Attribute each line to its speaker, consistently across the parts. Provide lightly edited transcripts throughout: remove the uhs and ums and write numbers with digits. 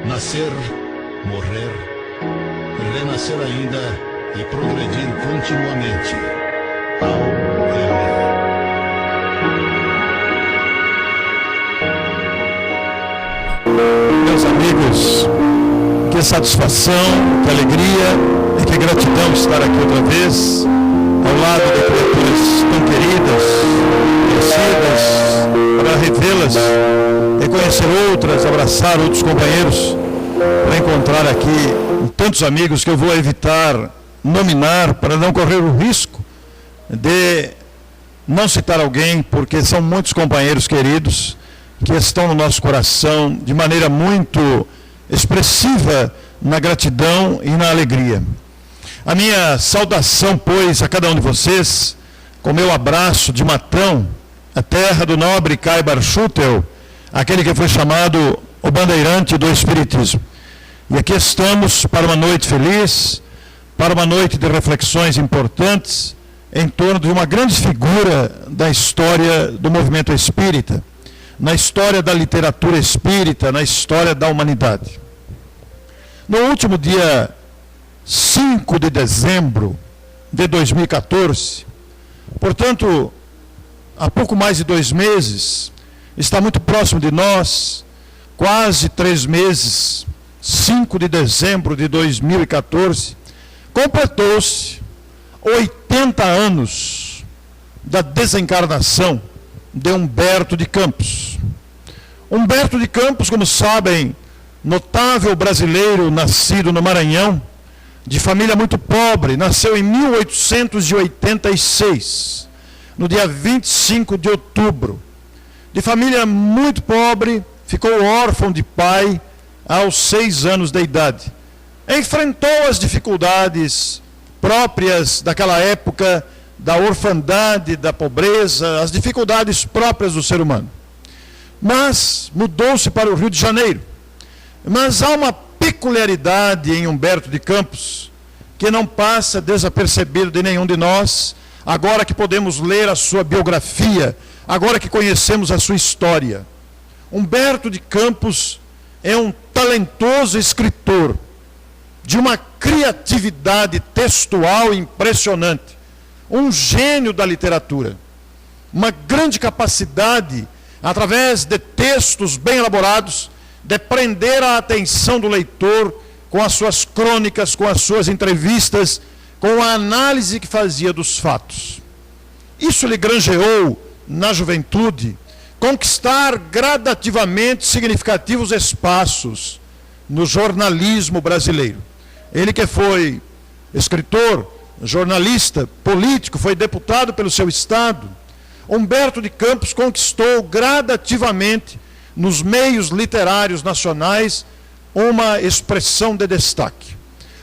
Speaker 1: Nascer, morrer, renascer ainda e progredir continuamente. Ao viver.
Speaker 2: Meus amigos, que satisfação, que alegria e que gratidão estar aqui outra vez, ao lado de criaturas tão queridas, conhecidas, para revê-las, reconhecer outras, abraçar outros companheiros, para encontrar aqui tantos amigos que eu vou evitar nominar, para não correr o risco de não citar alguém, porque são muitos companheiros queridos que estão no nosso coração de maneira muito expressiva na gratidão e na alegria. A minha saudação, pois, a cada um de vocês, com meu abraço de Matão, a terra do nobre Caibar Schutel, aquele que foi chamado o bandeirante do Espiritismo. E aqui estamos para uma noite feliz, para uma noite de reflexões importantes em torno de uma grande figura da história do movimento espírita, na história da literatura espírita, na história da humanidade. No último dia 5 de dezembro de 2014, portanto, há pouco mais de 2 meses, está muito próximo de nós, quase 3 meses, 5 de dezembro de 2014, completou-se 80 anos da desencarnação de Humberto de Campos. Humberto de Campos, como sabem, notável brasileiro nascido no Maranhão, de família muito pobre, nasceu em 1886, no dia 25 de outubro. De família muito pobre, ficou órfão de pai aos 6 anos de idade. Enfrentou as dificuldades próprias daquela época, da orfandade, da pobreza, as dificuldades próprias do ser humano. Mas mudou-se para o Rio de Janeiro. Mas há uma peculiaridade em Humberto de Campos, que não passa desapercebido de nenhum de nós, agora que podemos ler a sua biografia, agora que conhecemos a sua história. Humberto de Campos é um talentoso escritor, de uma criatividade textual impressionante, um gênio da literatura, uma grande capacidade, através de textos bem elaborados, de prender a atenção do leitor com as suas crônicas, com as suas entrevistas, com a análise que fazia dos fatos. Isso lhe granjeou, na juventude, conquistar gradativamente significativos espaços no jornalismo brasileiro. Ele que foi escritor, jornalista, político, foi deputado pelo seu estado, Humberto de Campos conquistou gradativamente nos meios literários nacionais uma expressão de destaque,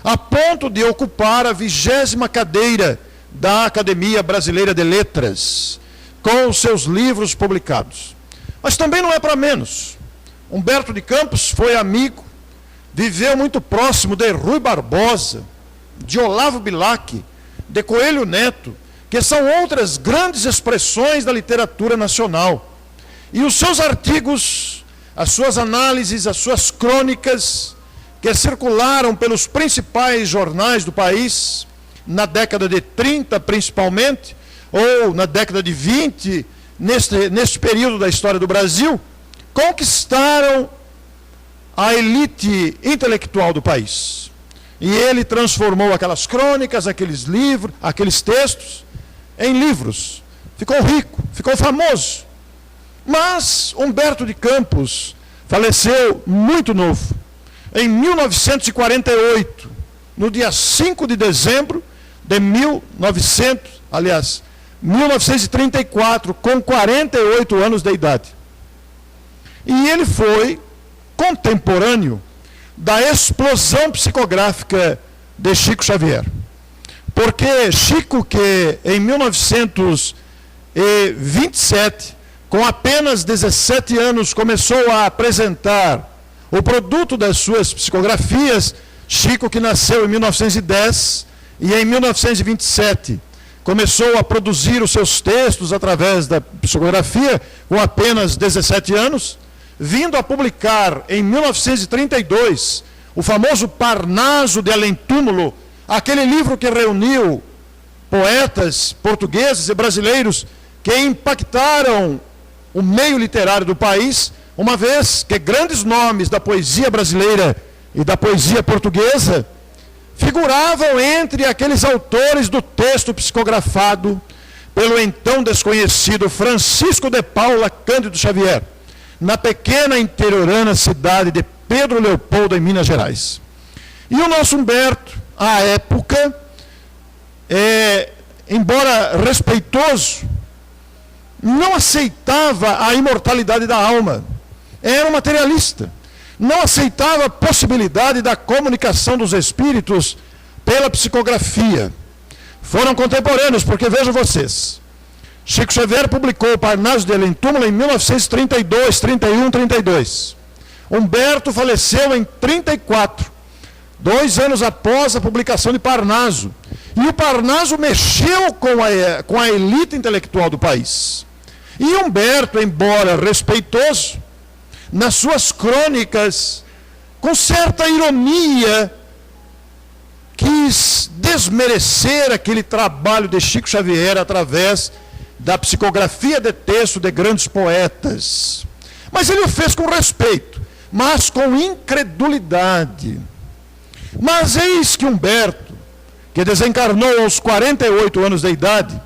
Speaker 2: a ponto de ocupar a 20ª cadeira da Academia Brasileira de Letras, com os seus livros publicados. Mas também não é para menos. Humberto de Campos foi amigo, viveu muito próximo de Rui Barbosa, de Olavo Bilac, de Coelho Neto, que são outras grandes expressões da literatura nacional. E os seus artigos, as suas análises, as suas crônicas, que circularam pelos principais jornais do país, na década de 30 principalmente, ou na década de 20, neste período da história do Brasil, conquistaram a elite intelectual do país. E ele transformou aquelas crônicas, aqueles livros, aqueles textos, em livros. Ficou rico, ficou famoso. Mas Humberto de Campos faleceu muito novo, em 1948, no dia 5 de dezembro de 1934, com 48 anos de idade. E ele foi contemporâneo da explosão psicográfica de Chico Xavier. Porque Chico, que em 1927, com apenas 17 anos, começou a apresentar o produto das suas psicografias, Chico, que nasceu em 1910 e em 1927 começou a produzir os seus textos através da psicografia, com apenas 17 anos, vindo a publicar em 1932 o famoso Parnaso de Além-Túmulo, aquele livro que reuniu poetas portugueses e brasileiros que impactaram o meio literário do país, uma vez que grandes nomes da poesia brasileira e da poesia portuguesa figuravam entre aqueles autores do texto psicografado pelo então desconhecido Francisco de Paula Cândido Xavier, na pequena interiorana cidade de Pedro Leopoldo, em Minas Gerais. E o nosso Humberto, à época, embora respeitoso, não aceitava a imortalidade da alma. Era um materialista. Não aceitava a possibilidade da comunicação dos espíritos pela psicografia. Foram contemporâneos, porque vejam vocês, Chico Xavier publicou o Parnaso de Além-Túmulo em 1932, 31, 32. Humberto faleceu em 34, 2 anos após a publicação de Parnaso. E o Parnaso mexeu com a elite intelectual do país. E Humberto, embora respeitoso, nas suas crônicas, com certa ironia, quis desmerecer aquele trabalho de Chico Xavier através da psicografia de texto de grandes poetas. Mas ele o fez com respeito, mas com incredulidade. Mas eis que Humberto, que desencarnou aos 48 anos de idade,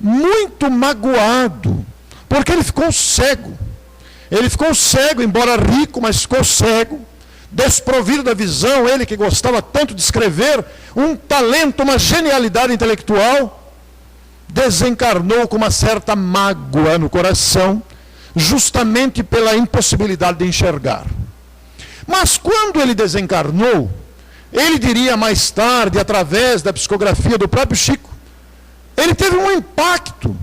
Speaker 2: muito magoado, porque ele ficou cego. Ele ficou cego, embora rico, mas ficou cego, desprovido da visão, ele que gostava tanto de escrever, um talento, uma genialidade intelectual, desencarnou com uma certa mágoa no coração, justamente pela impossibilidade de enxergar. Mas quando ele desencarnou, ele diria mais tarde, através da psicografia do próprio Chico, ele teve um impacto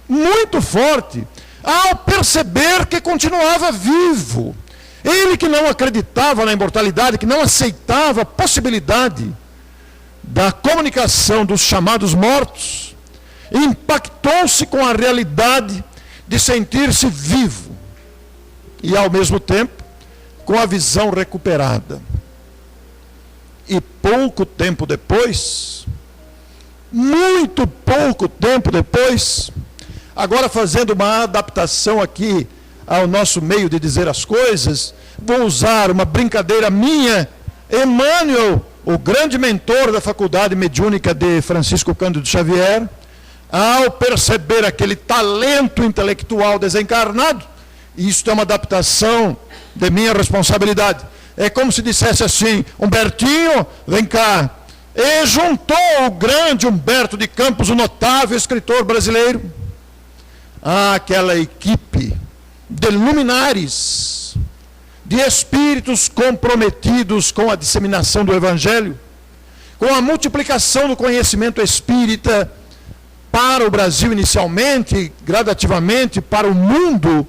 Speaker 2: muito forte ao perceber que continuava vivo. Ele que não acreditava na imortalidade, que não aceitava a possibilidade da comunicação dos chamados mortos, impactou-se com a realidade de sentir-se vivo e, ao mesmo tempo, com a visão recuperada. E pouco tempo depois, muito pouco tempo depois, agora fazendo uma adaptação aqui ao nosso meio de dizer as coisas, vou usar uma brincadeira minha. Emmanuel, o grande mentor da Faculdade Mediúnica de Francisco Cândido Xavier, ao perceber aquele talento intelectual desencarnado, e isto é uma adaptação de minha responsabilidade, é como se dissesse assim: Humbertinho, vem cá. E juntou o grande Humberto de Campos, o notável escritor brasileiro, àquela equipe de luminares, de espíritos comprometidos com a disseminação do Evangelho, com a multiplicação do conhecimento espírita para o Brasil inicialmente, gradativamente para o mundo,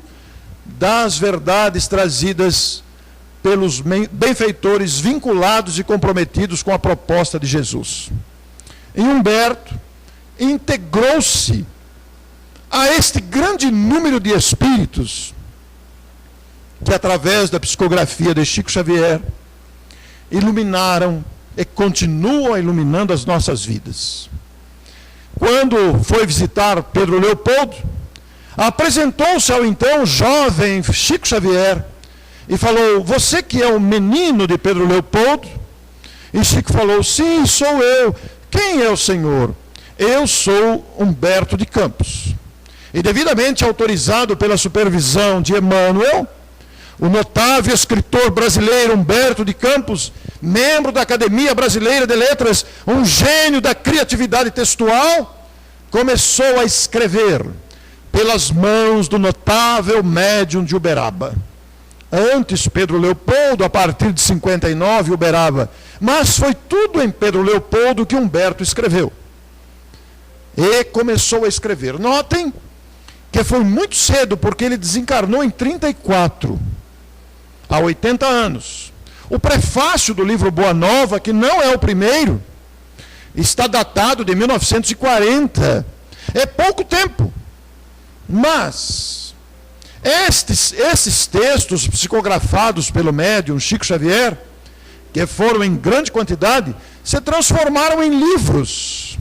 Speaker 2: das verdades trazidas pelos benfeitores vinculados e comprometidos com a proposta de Jesus. E Humberto integrou-se a este grande número de espíritos que, através da psicografia de Chico Xavier, iluminaram e continuam iluminando as nossas vidas. Quando foi visitar Pedro Leopoldo, apresentou-se ao então jovem Chico Xavier e falou: você que é o menino de Pedro Leopoldo? E Chico falou: sim, sou eu. Quem é o senhor? Eu sou Humberto de Campos. E devidamente autorizado pela supervisão de Emmanuel, o notável escritor brasileiro Humberto de Campos, membro da Academia Brasileira de Letras, um gênio da criatividade textual, começou a escrever pelas mãos do notável médium de Uberaba. Antes Pedro Leopoldo, a partir de 59, Uberaba. Mas foi tudo em Pedro Leopoldo que Humberto escreveu. E começou a escrever. Notem que foi muito cedo, porque ele desencarnou em 34, há 80 anos. O prefácio do livro Boa Nova, que não é o primeiro, está datado de 1940. É pouco tempo. Mas Esses textos psicografados pelo médium Chico Xavier, que foram em grande quantidade, se transformaram em livros,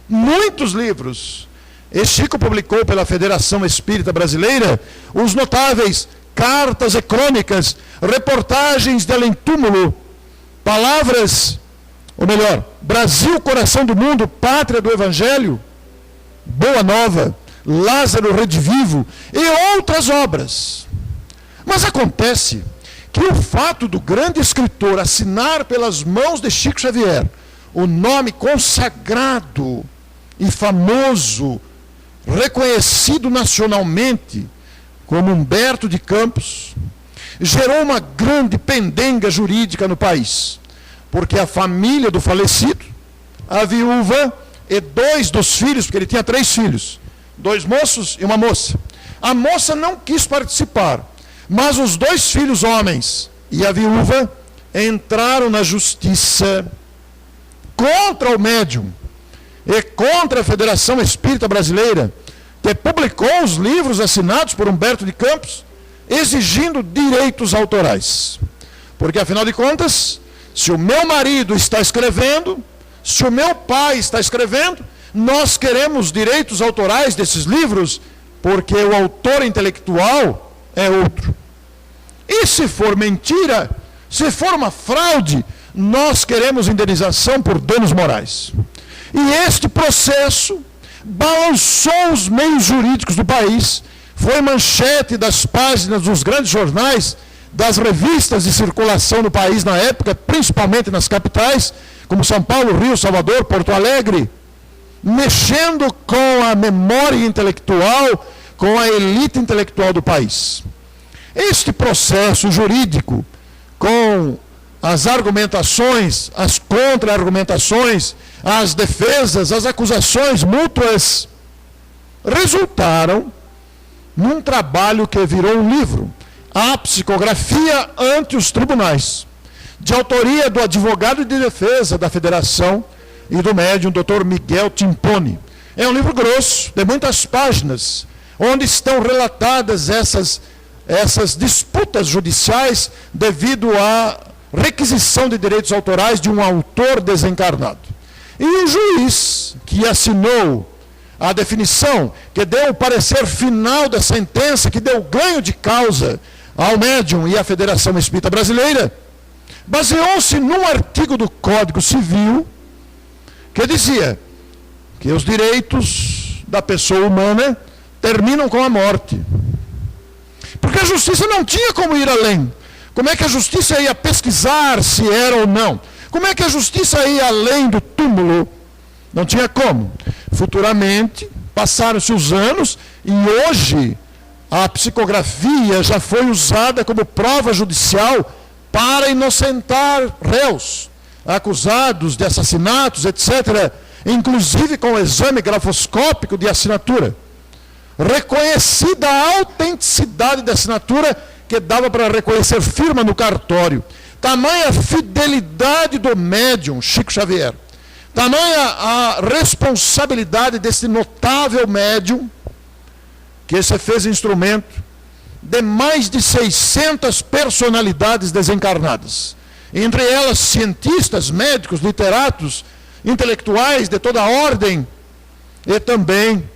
Speaker 2: muitos livros. E Chico publicou pela Federação Espírita Brasileira os notáveis Cartas e Crônicas, Reportagens de Além-Túmulo, Palavras, ou melhor, Brasil, Coração do Mundo, Pátria do Evangelho, Boa Nova, Lázaro Redivivo e outras obras. Mas acontece que o fato do grande escritor assinar pelas mãos de Chico Xavier o nome consagrado e famoso, reconhecido nacionalmente como Humberto de Campos, gerou uma grande pendenga jurídica no país, porque a família do falecido, a viúva e 2 dos filhos, porque ele tinha 3 filhos, 2 moços e uma moça. A moça não quis participar, mas os 2 filhos homens e a viúva entraram na justiça contra o médium e contra a Federação Espírita Brasileira, que publicou os livros assinados por Humberto de Campos, exigindo direitos autorais. Porque, afinal de contas, se o meu marido está escrevendo, se o meu pai está escrevendo, nós queremos direitos autorais desses livros, porque o autor intelectual é outro. E se for mentira, se for uma fraude, nós queremos indenização por danos morais. E este processo balançou os meios jurídicos do país, foi manchete das páginas dos grandes jornais, das revistas de circulação no país na época, principalmente nas capitais, como São Paulo, Rio, Salvador, Porto Alegre, mexendo com a memória intelectual, com a elite intelectual do país. Este processo jurídico, com as argumentações, as contra-argumentações, as defesas, as acusações mútuas, resultaram num trabalho que virou um livro, A Psicografia ante os Tribunais, de autoria do advogado de defesa da Federação e do médium Dr. Miguel Timponi. É um livro grosso, de muitas páginas, onde estão relatadas essas disputas judiciais devido à requisição de direitos autorais de um autor desencarnado. E o juiz que assinou a definição, que deu o parecer final da sentença, que deu ganho de causa ao médium e à Federação Espírita Brasileira, baseou-se num artigo do Código Civil que dizia que os direitos da pessoa humana terminam com a morte. Porque a justiça não tinha como ir além. Como é que a justiça ia pesquisar se era ou não? Como é que a justiça ia além do túmulo? Não tinha como. Futuramente, passaram-se os anos e hoje a psicografia já foi usada como prova judicial para inocentar réus, acusados de assassinatos, etc., inclusive com o exame grafoscópico de assinatura. Reconhecida a autenticidade da assinatura, que dava para reconhecer firma no cartório. Tamanha fidelidade do médium Chico Xavier, tamanha a responsabilidade desse notável médium, que se fez instrumento de mais de 600 personalidades desencarnadas, entre elas cientistas, médicos, literatos, intelectuais de toda ordem, e também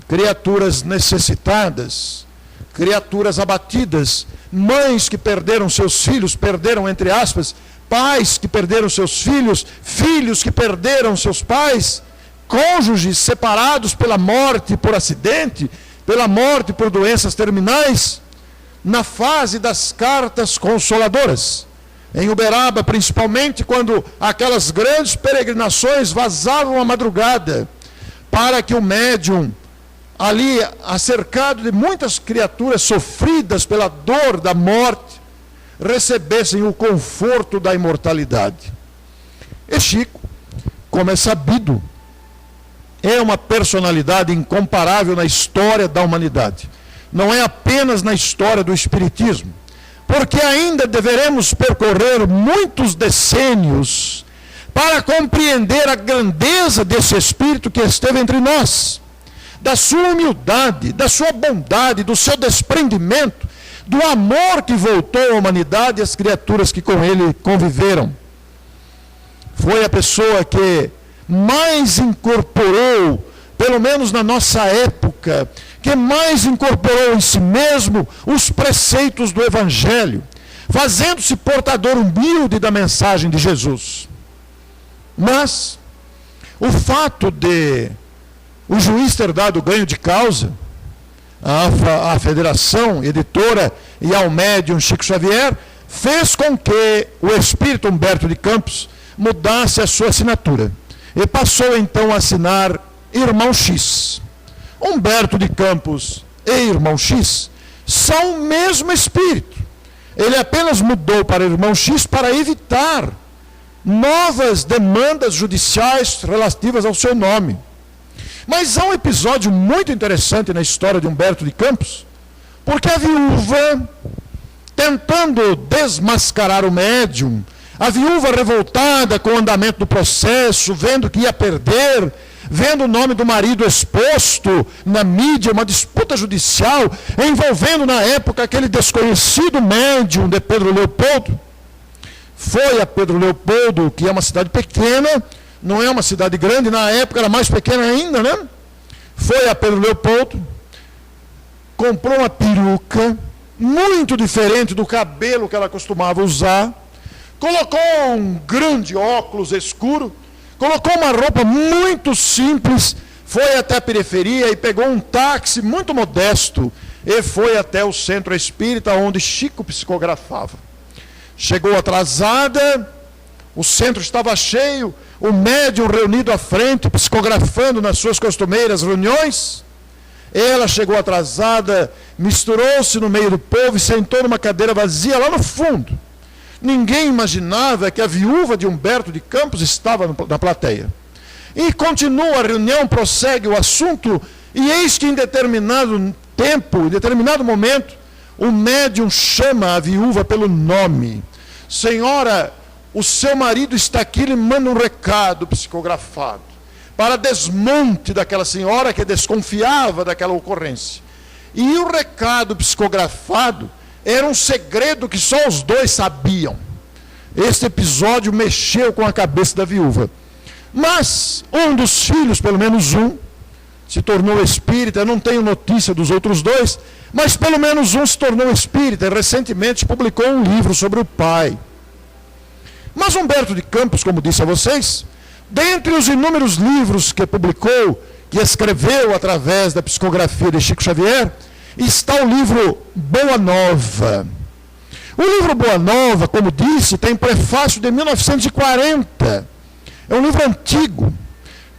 Speaker 2: criaturas necessitadas, criaturas abatidas, mães que perderam seus filhos, perderam entre aspas, pais que perderam seus filhos, filhos que perderam seus pais, cônjuges separados pela morte por acidente, pela morte por doenças terminais, na fase das cartas consoladoras. Em Uberaba, principalmente, quando aquelas grandes peregrinações vazavam à madrugada, para que o médium, ali acercado de muitas criaturas sofridas pela dor da morte, recebessem o conforto da imortalidade. E Chico, como é sabido, é uma personalidade incomparável na história da humanidade. Não é apenas na história do Espiritismo, porque ainda deveremos percorrer muitos decênios para compreender a grandeza desse Espírito que esteve entre nós. da sua humildade, da sua bondade, do seu desprendimento, do amor que voltou à humanidade e às criaturas que com ele conviveram. Foi a pessoa que mais incorporou, pelo menos na nossa época, que mais incorporou em si mesmo os preceitos do Evangelho, fazendo-se portador humilde da mensagem de Jesus. Mas o fato de o juiz ter dado ganho de causa à Federação Editora e ao médium Chico Xavier fez com que o espírito Humberto de Campos mudasse a sua assinatura e passou então a assinar Irmão X. Humberto de Campos e Irmão X são o mesmo espírito. Ele apenas mudou para Irmão X para evitar novas demandas judiciais relativas ao seu nome. Mas há um episódio muito interessante na história de Humberto de Campos, porque a viúva, tentando desmascarar o médium, a viúva revoltada com o andamento do processo, vendo que ia perder, vendo o nome do marido exposto na mídia, uma disputa judicial, envolvendo na época aquele desconhecido médium de Pedro Leopoldo, foi a Pedro Leopoldo, que é uma cidade pequena, não é uma cidade grande, na época era mais pequena ainda, né? Foi a Pedro Leopoldo, comprou uma peruca, muito diferente do cabelo que ela costumava usar, colocou um grande óculos escuro, colocou uma roupa muito simples, foi até a periferia e pegou um táxi muito modesto e foi até o centro espírita onde Chico psicografava. Chegou atrasada, o centro estava cheio, o médium reunido à frente, psicografando nas suas costumeiras reuniões. Ela chegou atrasada, misturou-se no meio do povo e sentou numa cadeira vazia lá no fundo. Ninguém imaginava que a viúva de Humberto de Campos estava na plateia. E continua a reunião, prossegue o assunto, e eis que em determinado tempo, em determinado momento, o médium chama a viúva pelo nome. Senhora, o seu marido está aqui, ele manda um recado psicografado, para desmonte daquela senhora que desconfiava daquela ocorrência. E o recado psicografado era um segredo que só os dois sabiam. Este episódio mexeu com a cabeça da viúva. Mas um dos filhos, pelo menos um, se tornou espírita. Eu não tenho notícia dos outros dois, mas pelo menos um se tornou espírita e recentemente publicou um livro sobre o pai. Mas Humberto de Campos, como disse a vocês, dentre os inúmeros livros que publicou, que escreveu através da psicografia de Chico Xavier, está o livro Boa Nova. O livro Boa Nova, como disse, tem prefácio de 1940. É um livro antigo.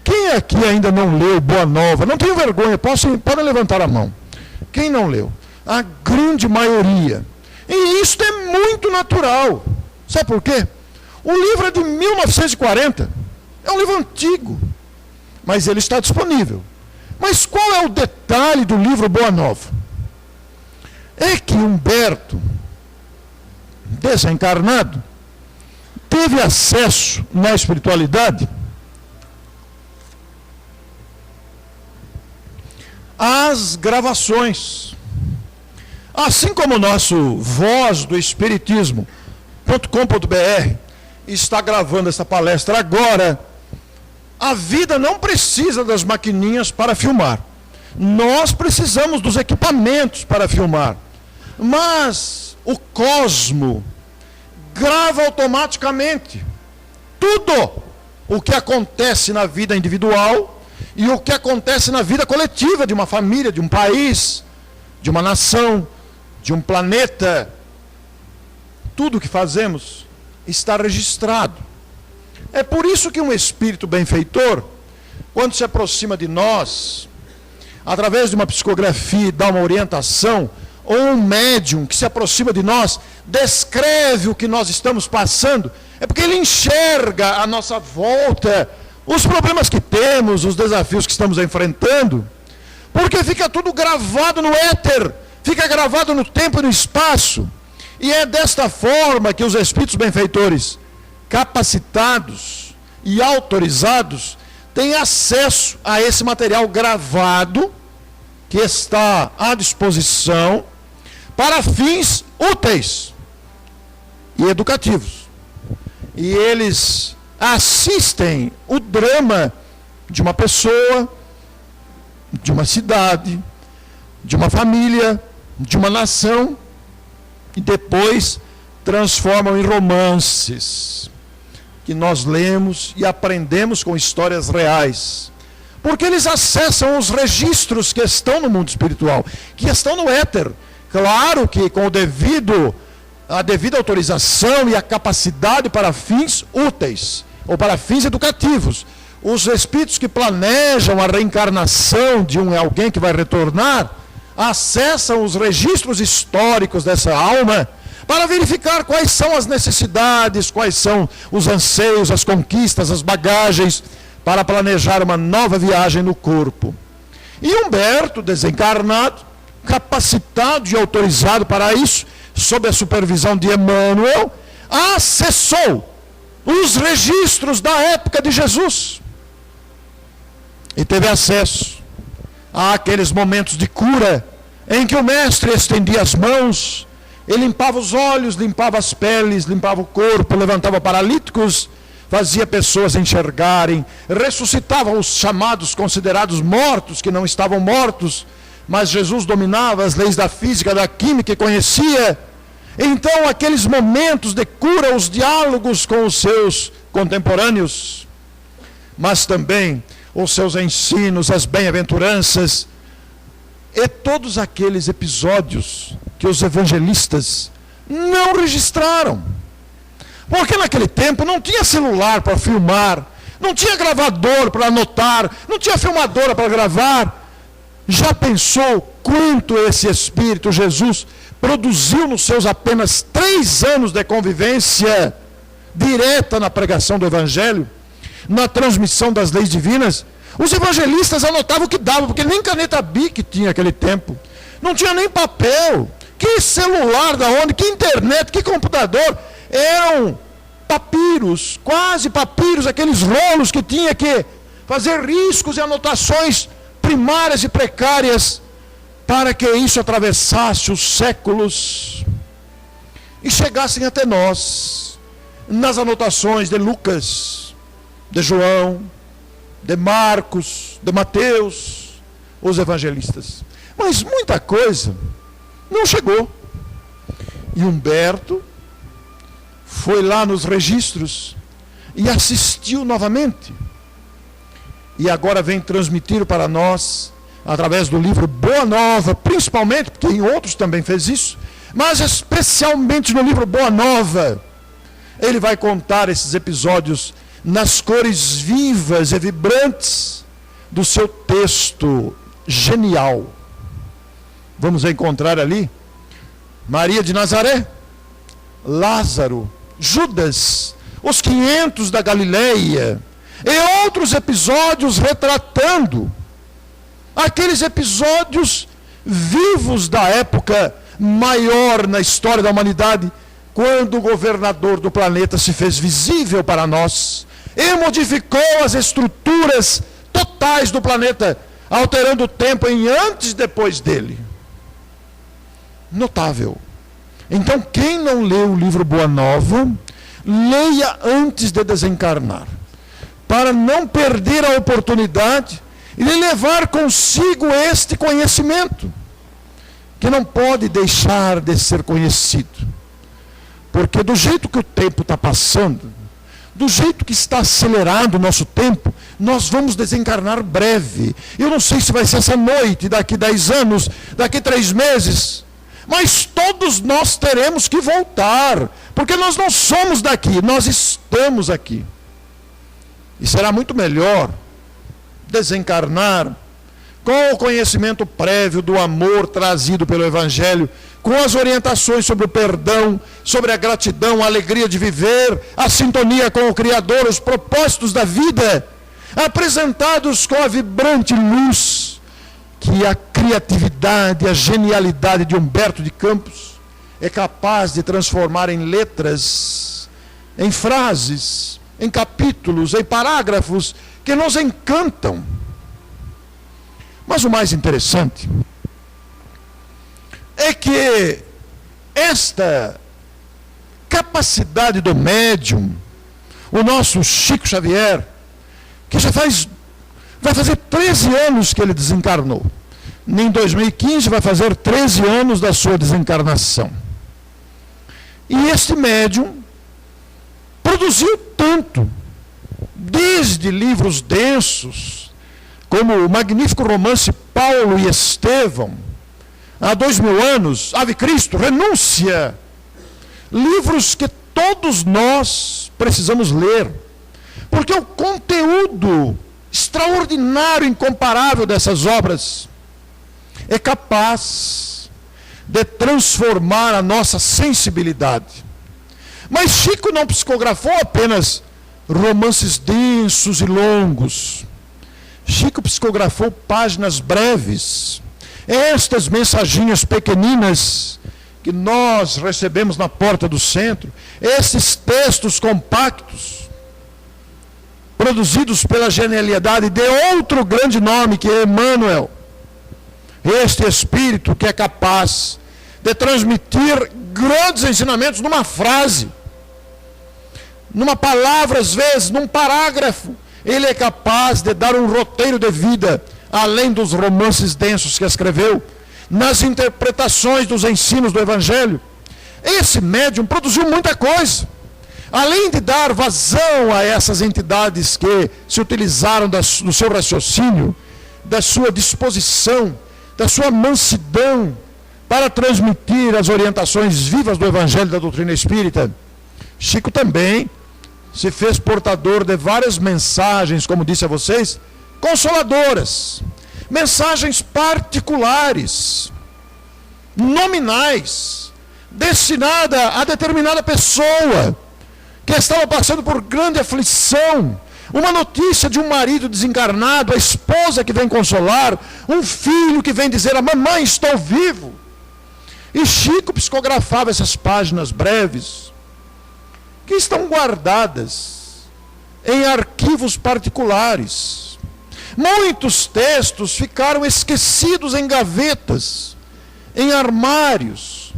Speaker 2: Quem aqui ainda não leu Boa Nova? Não tenho vergonha, podem levantar a mão. Quem não leu? A grande maioria. E isso é muito natural. Sabe por quê? O livro é de 1940. É um livro antigo. Mas ele está disponível. Mas qual é o detalhe do livro Boa Nova? É que Humberto, desencarnado, teve acesso na espiritualidade às gravações. Assim como o nosso Voz do Espiritismo.com.br está gravando essa palestra agora, a vida não precisa das maquininhas para filmar. Nós precisamos dos equipamentos para filmar. Mas o cosmo grava automaticamente tudo o que acontece na vida individual e o que acontece na vida coletiva de uma família, de um país, de uma nação, de um planeta. Tudo o que fazemos está registrado. É por isso que um espírito benfeitor, quando se aproxima de nós, através de uma psicografia e dá uma orientação, ou um médium que se aproxima de nós, descreve o que nós estamos passando, é porque ele enxerga à nossa volta os problemas que temos, os desafios que estamos enfrentando, porque fica tudo gravado no éter, fica gravado no tempo e no espaço. E é desta forma que os espíritos benfeitores, capacitados e autorizados, têm acesso a esse material gravado que está à disposição para fins úteis e educativos. E eles assistem o drama de uma pessoa, de uma cidade, de uma família, de uma nação, e depois transformam em romances que nós lemos e aprendemos com histórias reais. Porque eles acessam os registros que estão no mundo espiritual, que estão no éter. Claro que com a devida autorização e a capacidade para fins úteis, ou para fins educativos. Os espíritos que planejam a reencarnação de alguém que vai retornar, acessam os registros históricos dessa alma, para verificar quais são as necessidades, quais são os anseios, as conquistas, as bagagens, para planejar uma nova viagem no corpo. E Humberto, desencarnado, capacitado e autorizado para isso, sob a supervisão de Emmanuel, acessou os registros da época de Jesus. E teve acesso àqueles momentos de cura, em que o mestre estendia as mãos, e limpava os olhos, limpava as peles, limpava o corpo, levantava paralíticos, fazia pessoas enxergarem, ressuscitava os chamados considerados mortos, que não estavam mortos, mas Jesus dominava as leis da física, da química e conhecia. Então aqueles momentos de cura, os diálogos com os seus contemporâneos, mas também os seus ensinos, as bem-aventuranças, e todos aqueles episódios que os evangelistas não registraram. Porque naquele tempo não tinha celular para filmar, não tinha gravador para anotar, não tinha filmadora para gravar. Já pensou quanto esse Espírito Jesus produziu nos seus apenas 3 anos de convivência direta na pregação do Evangelho, na transmissão das leis divinas? Os evangelistas anotavam o que dava, porque nem caneta Bic tinha naquele tempo, não tinha nem papel. Que celular da onde, que internet, que computador? Eram papiros, quase papiros, aqueles rolos que tinha que fazer riscos e anotações primárias e precárias, para que isso atravessasse os séculos e chegassem até nós, nas anotações de Lucas, de João, de Marcos, de Mateus, os evangelistas. Mas muita coisa não chegou. E Humberto foi lá nos registros e assistiu novamente. E agora vem transmitir para nós, através do livro Boa Nova, principalmente, porque em outros também fez isso, mas especialmente no livro Boa Nova, ele vai contar esses episódios nas cores vivas e vibrantes do seu texto genial. Vamos encontrar ali Maria de Nazaré, Lázaro, Judas, os 500 da Galileia, e outros episódios retratando aqueles episódios vivos da época maior na história da humanidade, quando o governador do planeta se fez visível para nós e modificou as estruturas totais do planeta, alterando o tempo em antes e depois dele. Notável. Então, quem não leu o livro Boa Nova, leia antes de desencarnar, para não perder a oportunidade e levar consigo este conhecimento, que não pode deixar de ser conhecido. Porque do jeito que o tempo está passando, do jeito que está acelerado o nosso tempo, nós vamos desencarnar breve. Eu não sei se vai ser essa noite, daqui 10 anos, daqui 3 meses, mas todos nós teremos que voltar, porque nós não somos daqui, nós estamos aqui. E será muito melhor desencarnar com o conhecimento prévio do amor trazido pelo Evangelho, com as orientações sobre o perdão, sobre a gratidão, a alegria de viver, a sintonia com o Criador, os propósitos da vida, apresentados com a vibrante luz que a criatividade, a genialidade de Humberto de Campos é capaz de transformar em letras, em frases, em capítulos, em parágrafos que nos encantam. Mas o mais interessante é que esta capacidade do médium, o nosso Chico Xavier, que vai fazer 13 anos que ele desencarnou. Em 2015 vai fazer 13 anos da sua desencarnação. E este médium produziu tanto, desde livros densos, como o magnífico romance Paulo e Estevão, há 2000 anos, Ave Cristo, Renúncia, livros que todos nós precisamos ler, porque o conteúdo extraordinário, incomparável dessas obras é capaz de transformar a nossa sensibilidade. Mas Chico não psicografou apenas romances densos e longos. Chico psicografou páginas breves, estas mensaginhas pequeninas que nós recebemos na porta do centro, esses textos compactos, produzidos pela genialidade de outro grande nome, que é Emmanuel. Este espírito que é capaz de transmitir grandes ensinamentos numa frase, numa palavra, às vezes, num parágrafo. Ele é capaz de dar um roteiro de vida, além dos romances densos que escreveu, nas interpretações dos ensinos do Evangelho. Esse médium produziu muita coisa. Além de dar vazão a essas entidades que se utilizaram do seu raciocínio, da sua disposição, da sua mansidão, para transmitir as orientações vivas do Evangelho e da doutrina espírita, Chico também se fez portador de várias mensagens, como disse a vocês, consoladoras, mensagens particulares, nominais, destinada a determinada pessoa que estava passando por grande aflição, uma notícia de um marido desencarnado, a esposa que vem consolar, um filho que vem dizer: a mamãe, estou vivo. E Chico psicografava essas páginas breves, que estão guardadas em arquivos particulares. Muitos textos ficaram esquecidos em gavetas, em armários.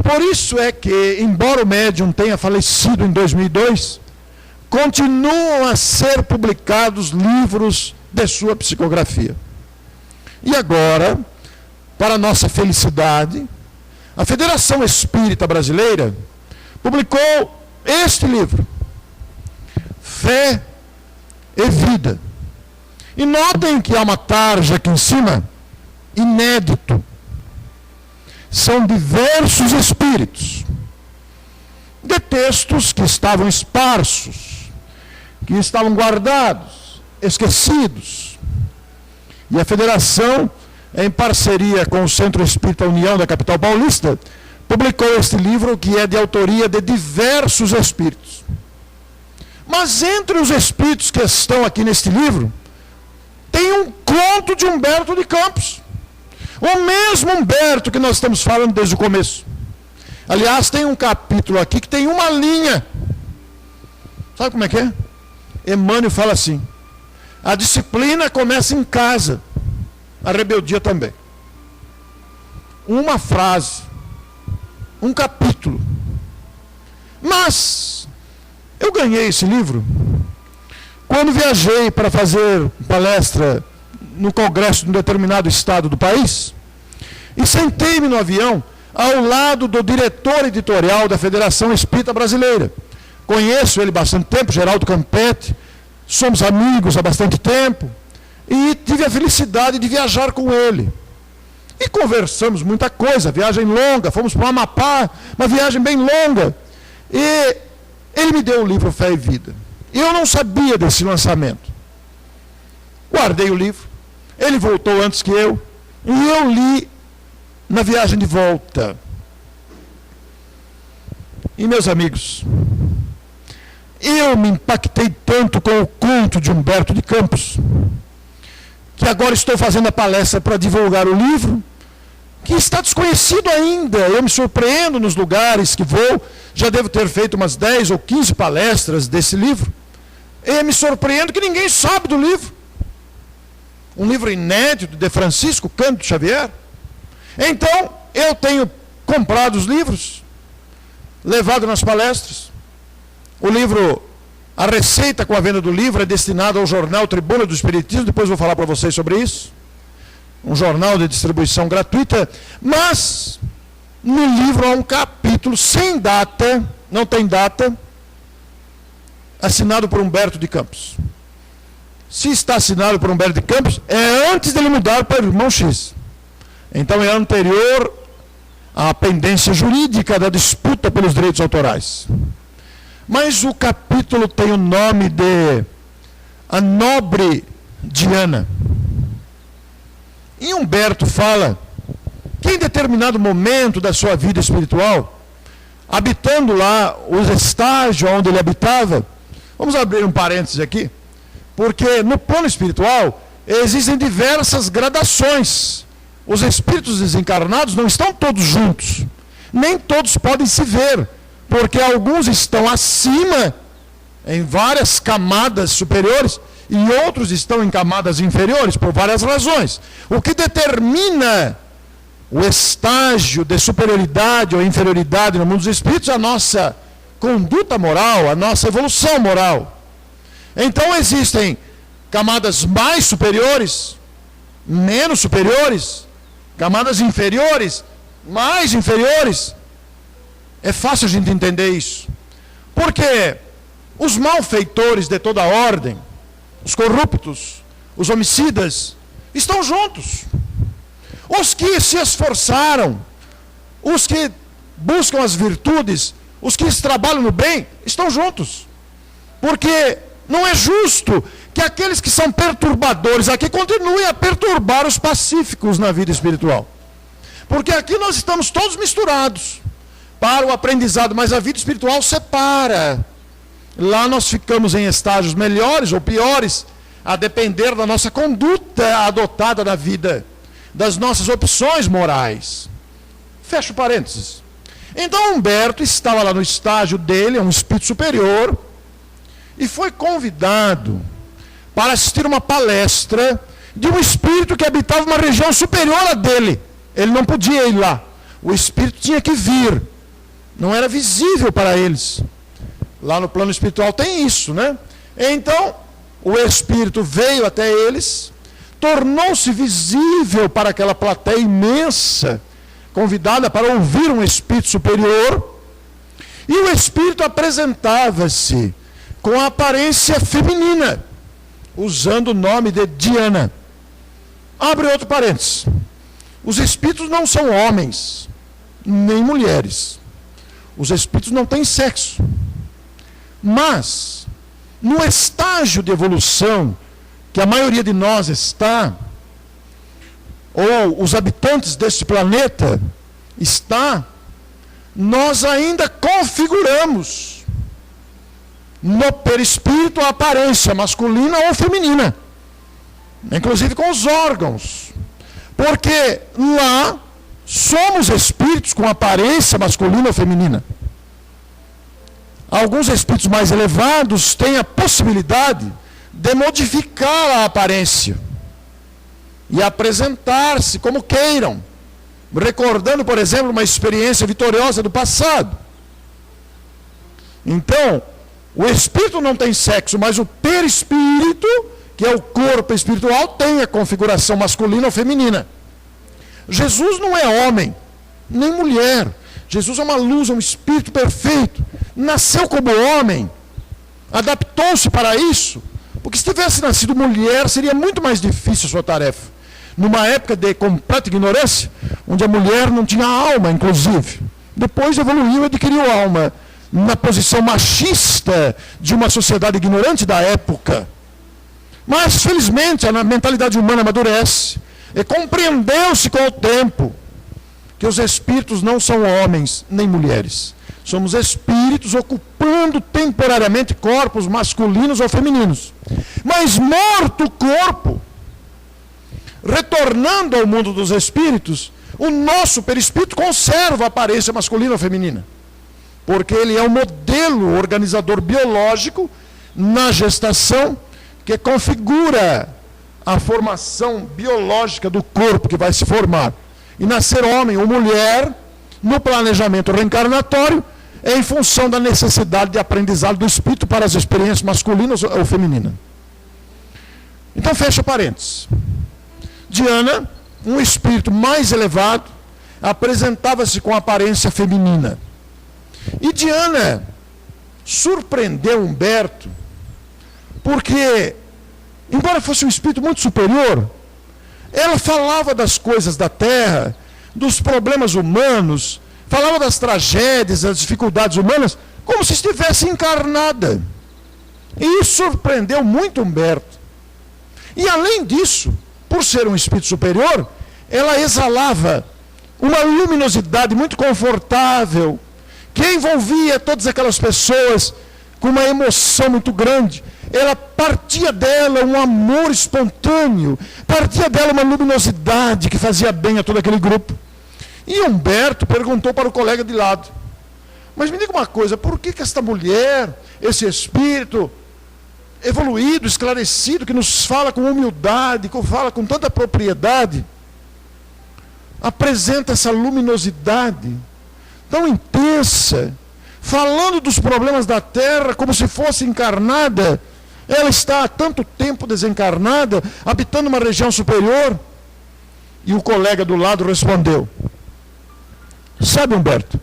Speaker 2: Por isso é que, embora o médium tenha falecido em 2002, continuam a ser publicados livros de sua psicografia. E agora, para nossa felicidade, a Federação Espírita Brasileira publicou este livro, Fé e Vida. E notem que há uma tarja aqui em cima, inédito. São diversos espíritos de textos que estavam esparsos, que estavam guardados, esquecidos. E a Federação, em parceria com o Centro Espírita União da capital paulista, publicou este livro, que é de autoria de diversos espíritos. Mas entre os espíritos que estão aqui neste livro, tem um conto de Humberto de Campos. O mesmo Humberto que nós estamos falando desde o começo. Aliás, tem um capítulo aqui que tem uma linha. Sabe como é que é? Emmanuel fala assim: a disciplina começa em casa, a rebeldia também. Uma frase, um capítulo. Mas eu ganhei esse livro quando viajei para fazer palestra no congresso de um determinado estado do país, e sentei-me no avião ao lado do diretor editorial da Federação Espírita Brasileira. Conheço ele há bastante tempo, Geraldo Campetti, somos amigos há bastante tempo, e tive a felicidade de viajar com ele. E conversamos muita coisa, viagem longa, fomos para o Amapá, uma viagem bem longa. E ele me deu o livro Fé e Vida. Eu não sabia desse lançamento. Guardei o livro, ele voltou antes que eu, e eu li na viagem de volta. E, meus amigos, eu me impactei tanto com o conto de Humberto de Campos, que agora estou fazendo a palestra para divulgar o livro, que está desconhecido ainda. Eu me surpreendo nos lugares que vou, já devo ter feito umas 10 ou 15 palestras desse livro, e me surpreendo que ninguém sabe do livro. um livro inédito de Francisco Cândido Xavier. Então, eu tenho comprado os livros, levado nas palestras. O livro, a receita com a venda do livro é destinada ao jornal Tribuna do Espiritismo, depois vou falar para vocês sobre isso. Um jornal de distribuição gratuita, mas no livro há um capítulo sem data, não tem data, assinado por Humberto de Campos. Se está assinado por Humberto de Campos, é antes dele mudar para o irmão X. Então é anterior à pendência jurídica da disputa pelos direitos autorais. Mas o capítulo tem o nome de A Nobre Diana. E Humberto fala que em determinado momento da sua vida espiritual, habitando lá os estágios onde ele habitava, vamos abrir um parênteses aqui, porque no plano espiritual existem diversas gradações. Os espíritos desencarnados não estão todos juntos, nem todos podem se ver, porque alguns estão acima, em várias camadas superiores, e outros estão em camadas inferiores, por várias razões. O que determina o estágio de superioridade ou inferioridade no mundo dos espíritos é a nossa conduta moral, a nossa evolução moral. Então existem camadas mais superiores, menos superiores, camadas inferiores, mais inferiores. É fácil a gente entender isso. Porque os malfeitores de toda ordem, os corruptos, os homicidas, estão juntos. Os que se esforçaram, os que buscam as virtudes, os que trabalham no bem, estão juntos. Porque não é justo que aqueles que são perturbadores aqui continuem a perturbar os pacíficos na vida espiritual. Porque aqui nós estamos todos misturados para o aprendizado, mas a vida espiritual separa. Lá nós ficamos em estágios melhores ou piores, a depender da nossa conduta adotada na vida, das nossas opções morais. Fecho parênteses. Então Humberto estava lá no estágio dele, é um espírito superior, e foi convidado para assistir uma palestra de um espírito que habitava uma região superior à dele. Ele não podia ir lá. O espírito tinha que vir. Não era visível para eles. Lá no plano espiritual tem isso, né? Então, o espírito veio até eles, tornou-se visível para aquela plateia imensa, convidada para ouvir um espírito superior, e o espírito apresentava-se com a aparência feminina, usando o nome de Diana. Abre outro parênteses. Os espíritos não são homens, nem mulheres. Os espíritos não têm sexo. Mas, no estágio de evolução que a maioria de nós está, ou os habitantes deste planeta está, nós ainda configuramos no perispírito a aparência masculina ou feminina, inclusive com os órgãos, porque lá somos espíritos com aparência masculina ou feminina. Alguns espíritos mais elevados têm a possibilidade de modificar a aparência e apresentar-se como queiram, recordando, por exemplo, uma experiência vitoriosa do passado. Então, o espírito não tem sexo, mas o perispírito, que é o corpo espiritual, tem a configuração masculina ou feminina. Jesus não é homem, nem mulher. Jesus é uma luz, é um espírito perfeito. Nasceu como homem, adaptou-se para isso, porque se tivesse nascido mulher, seria muito mais difícil a sua tarefa. Numa época de completa ignorância, onde a mulher não tinha alma, inclusive. Depois evoluiu e adquiriu alma, na posição machista de uma sociedade ignorante da época. Mas, felizmente, a mentalidade humana amadurece, e compreendeu-se com o tempo que os espíritos não são homens nem mulheres. Somos espíritos ocupando temporariamente corpos masculinos ou femininos. Mas morto o corpo, retornando ao mundo dos espíritos, o nosso perispírito conserva a aparência masculina ou feminina. Porque ele é um modelo organizador biológico na gestação que configura a formação biológica do corpo que vai se formar e nascer homem ou mulher, no planejamento reencarnatório, é em função da necessidade de aprendizado do espírito para as experiências masculinas ou femininas. Então, fecha parênteses. Diana, um espírito mais elevado, apresentava-se com aparência feminina. E Diana surpreendeu Humberto, porque, embora fosse um espírito muito superior, ela falava das coisas da terra, dos problemas humanos, falava das tragédias, das dificuldades humanas, como se estivesse encarnada. E isso surpreendeu muito Humberto. E além disso, por ser um espírito superior, ela exalava uma luminosidade muito confortável, que envolvia todas aquelas pessoas com uma emoção muito grande. Ela partia dela um amor espontâneo, partia dela uma luminosidade que fazia bem a todo aquele grupo. E Humberto perguntou para o colega de lado: mas me diga uma coisa, por que esta mulher, esse espírito evoluído, esclarecido, que nos fala com humildade, que fala com tanta propriedade, apresenta essa luminosidade tão intensa, falando dos problemas da terra como se fosse encarnada? Ela está há tanto tempo desencarnada, habitando uma região superior. E o colega do lado respondeu: sabe, Humberto,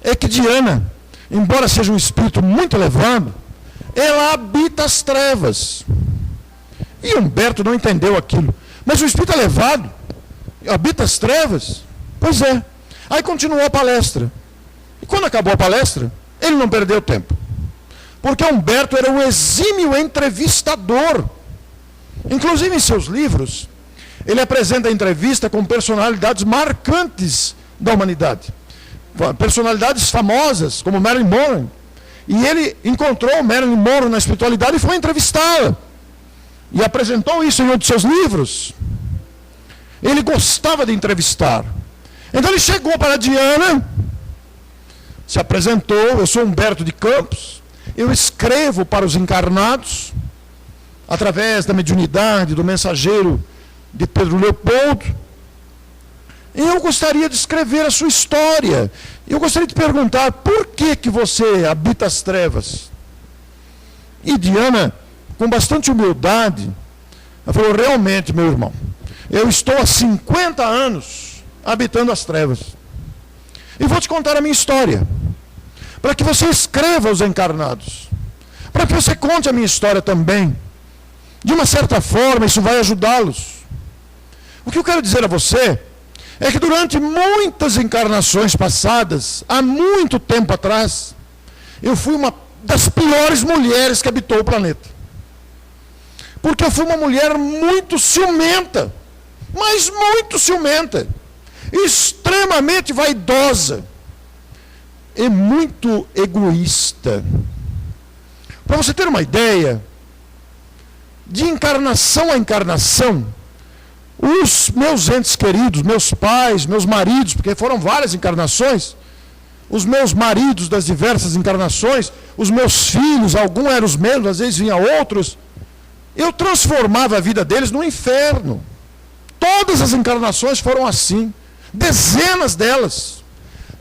Speaker 2: é que Diana, embora seja um espírito muito elevado, ela habita as trevas. E Humberto não entendeu aquilo. Mas o espírito elevado habita as trevas? Pois é. Aí continuou a palestra. E quando acabou a palestra, ele não perdeu tempo. Porque Humberto era um exímio entrevistador. Inclusive em seus livros, ele apresenta a entrevista com personalidades marcantes da humanidade. Personalidades famosas, como Marilyn Monroe. E ele encontrou Marilyn Monroe na espiritualidade e foi entrevistá-la. E apresentou isso em um de seus livros. Ele gostava de entrevistar. Então ele chegou para Diana, se apresentou: eu sou Humberto de Campos, eu escrevo para os encarnados, através da mediunidade, do mensageiro de Pedro Leopoldo. E eu gostaria de escrever a sua história. Eu gostaria de perguntar: por que você habita as trevas? E Diana, com bastante humildade, ela falou: realmente, meu irmão, eu estou há 50 anos habitando as trevas. E vou te contar a minha história, para que você escreva aos encarnados, para que você conte a minha história também. De uma certa forma, isso vai ajudá-los. O que eu quero dizer a você é que durante muitas encarnações passadas, há muito tempo atrás, eu fui uma das piores mulheres que habitou o planeta. Porque eu fui uma mulher muito ciumenta, mas muito ciumenta, extremamente vaidosa e muito egoísta. Para você ter uma ideia, de encarnação a encarnação, os meus entes queridos, meus pais, meus maridos, porque foram várias encarnações, os meus maridos das diversas encarnações, os meus filhos, alguns eram os mesmos, às vezes vinham outros, eu transformava a vida deles no inferno. Todas as encarnações foram assim, dezenas delas,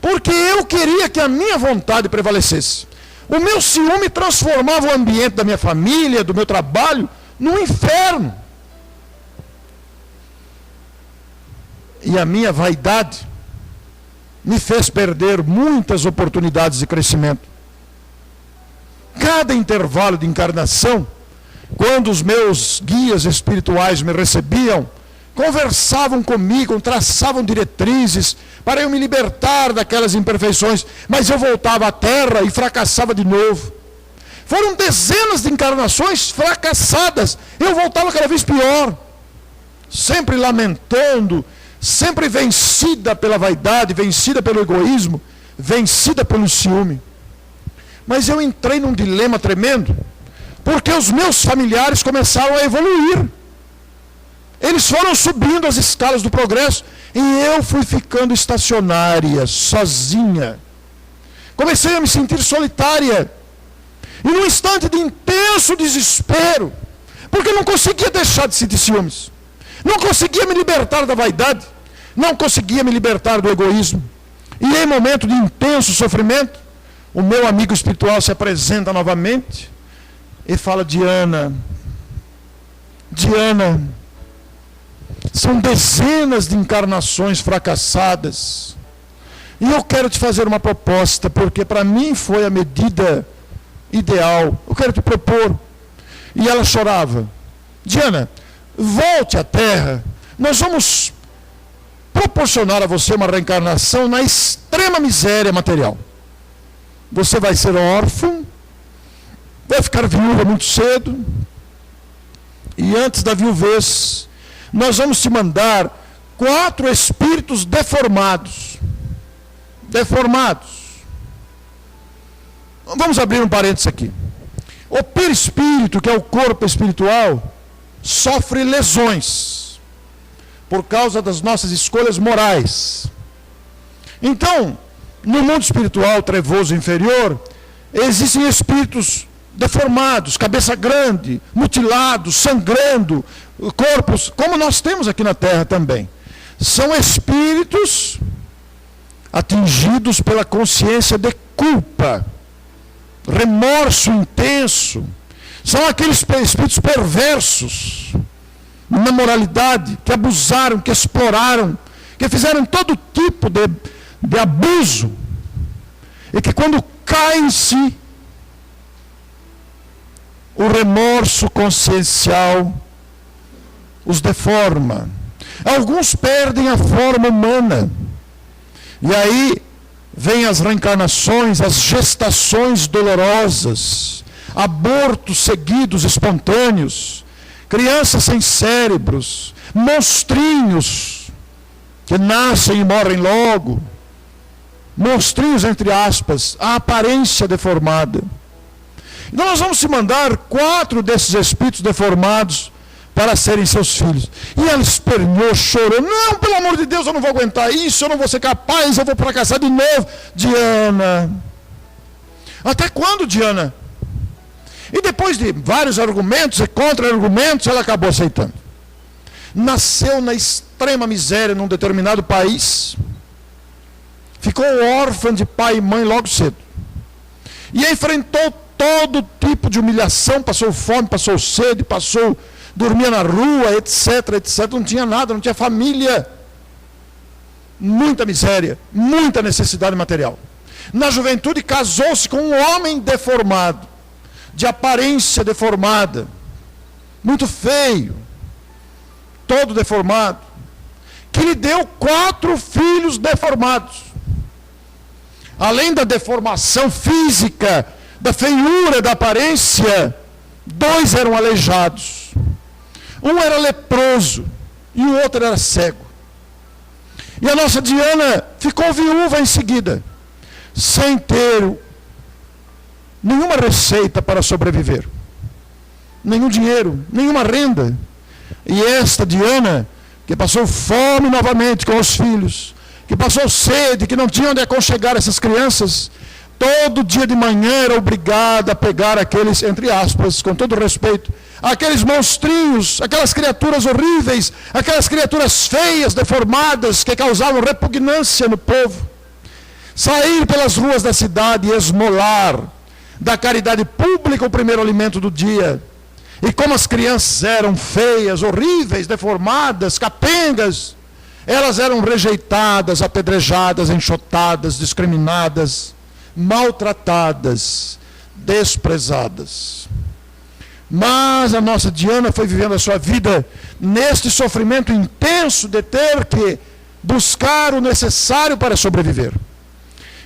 Speaker 2: porque eu queria que a minha vontade prevalecesse. O meu ciúme transformava o ambiente da minha família, do meu trabalho, no inferno. E a minha vaidade me fez perder muitas oportunidades de crescimento. Cada intervalo de encarnação, quando os meus guias espirituais me recebiam, conversavam comigo, traçavam diretrizes para eu me libertar daquelas imperfeições, mas eu voltava à terra e fracassava de novo. Foram dezenas de encarnações fracassadas, eu voltava cada vez pior, sempre lamentando, sempre vencida pela vaidade, vencida pelo egoísmo, vencida pelo ciúme. Mas eu entrei num dilema tremendo, porque os meus familiares começaram a evoluir. Eles foram subindo as escalas do progresso e eu fui ficando estacionária, sozinha. Comecei a me sentir solitária. E num instante de intenso desespero, Porque eu não conseguia deixar de sentir ciúmes. Não conseguia me libertar da vaidade. Não conseguia me libertar do egoísmo. E em momento de intenso sofrimento, o meu amigo espiritual se apresenta novamente e fala: Diana, são dezenas de encarnações fracassadas. E eu quero te fazer uma proposta, porque para mim foi a medida ideal. Eu quero te propor. E ela chorava: Diana, volte à Terra. Nós vamos proporcionar a você uma reencarnação na extrema miséria material. Você vai ser órfão, vai ficar viúva muito cedo, e antes da viuvez, nós vamos te mandar 4 espíritos deformados. Vamos abrir um parênteses aqui. O perispírito, que é o corpo espiritual, sofre lesões por causa das nossas escolhas morais. Então, no mundo espiritual trevoso inferior, existem espíritos deformados, cabeça grande, mutilados, sangrando, corpos, como nós temos aqui na Terra também. São espíritos atingidos pela consciência de culpa, remorso intenso. São aqueles espíritos perversos na moralidade, que abusaram, que exploraram, que fizeram todo tipo de abuso, e que quando cai em si, o remorso consciencial os deforma. Alguns perdem a forma humana, e aí vêm as reencarnações, as gestações dolorosas, abortos seguidos espontâneos, crianças sem cérebros, monstrinhos que nascem e morrem logo, monstrinhos entre aspas, a aparência deformada. Então nós vamos te mandar 4 desses espíritos deformados para serem seus filhos. E ela esperneou, chorou: não, pelo amor de Deus, eu não vou aguentar isso, eu não vou ser capaz, eu vou fracassar de novo. Diana, até quando, Diana? E depois de vários argumentos e contra-argumentos, ela acabou aceitando. Nasceu na extrema miséria num determinado país, ficou órfã de pai e mãe logo cedo, e enfrentou todo tipo de humilhação, passou fome, passou sede, dormia na rua, etc, etc, não tinha nada, não tinha família, muita miséria, muita necessidade material. Na juventude casou-se com um homem deformado, de aparência deformada, muito feio, todo deformado, que lhe deu 4 filhos deformados. Além da deformação física, da feiura, da aparência, 2 eram aleijados. Um era leproso e o outro era cego. E a nossa Diana ficou viúva em seguida, sem ter nenhuma receita para sobreviver, nenhum dinheiro, nenhuma renda. E esta Diana, que passou fome novamente com os filhos, que passou sede, que não tinha onde aconchegar essas crianças, todo dia de manhã era obrigada a pegar aqueles, entre aspas, com todo respeito, aqueles monstrinhos, aquelas criaturas horríveis, aquelas criaturas feias, deformadas, que causavam repugnância no povo, sair pelas ruas da cidade e esmolar da caridade pública o primeiro alimento do dia. E como as crianças eram feias, horríveis, deformadas, capengas, elas eram rejeitadas, apedrejadas, enxotadas, discriminadas, maltratadas, desprezadas. Mas a nossa Diana foi vivendo a sua vida neste sofrimento intenso de ter que buscar o necessário para sobreviver.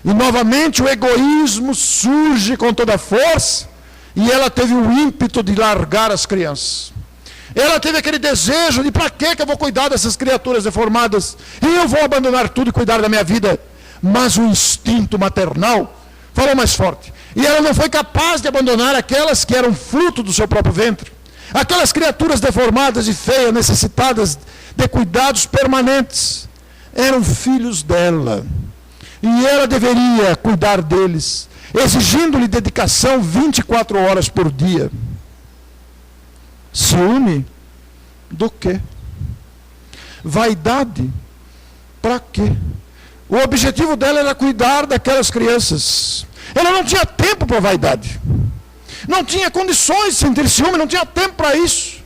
Speaker 2: E novamente o egoísmo surge com toda a força, e ela teve o ímpeto de largar as crianças. Ela teve aquele desejo de: para que eu vou cuidar dessas criaturas deformadas? E eu vou abandonar tudo e cuidar da minha vida. Mas o instinto maternal falou mais forte. E ela não foi capaz de abandonar aquelas que eram fruto do seu próprio ventre. Aquelas criaturas deformadas e feias, necessitadas de cuidados permanentes. Eram filhos dela. E ela deveria cuidar deles, exigindo-lhe dedicação 24 horas por dia. Ciúme do quê? Vaidade para quê? O objetivo dela era cuidar daquelas crianças. Ela não tinha tempo para vaidade. Não tinha condições de sentir ciúme, não tinha tempo para isso.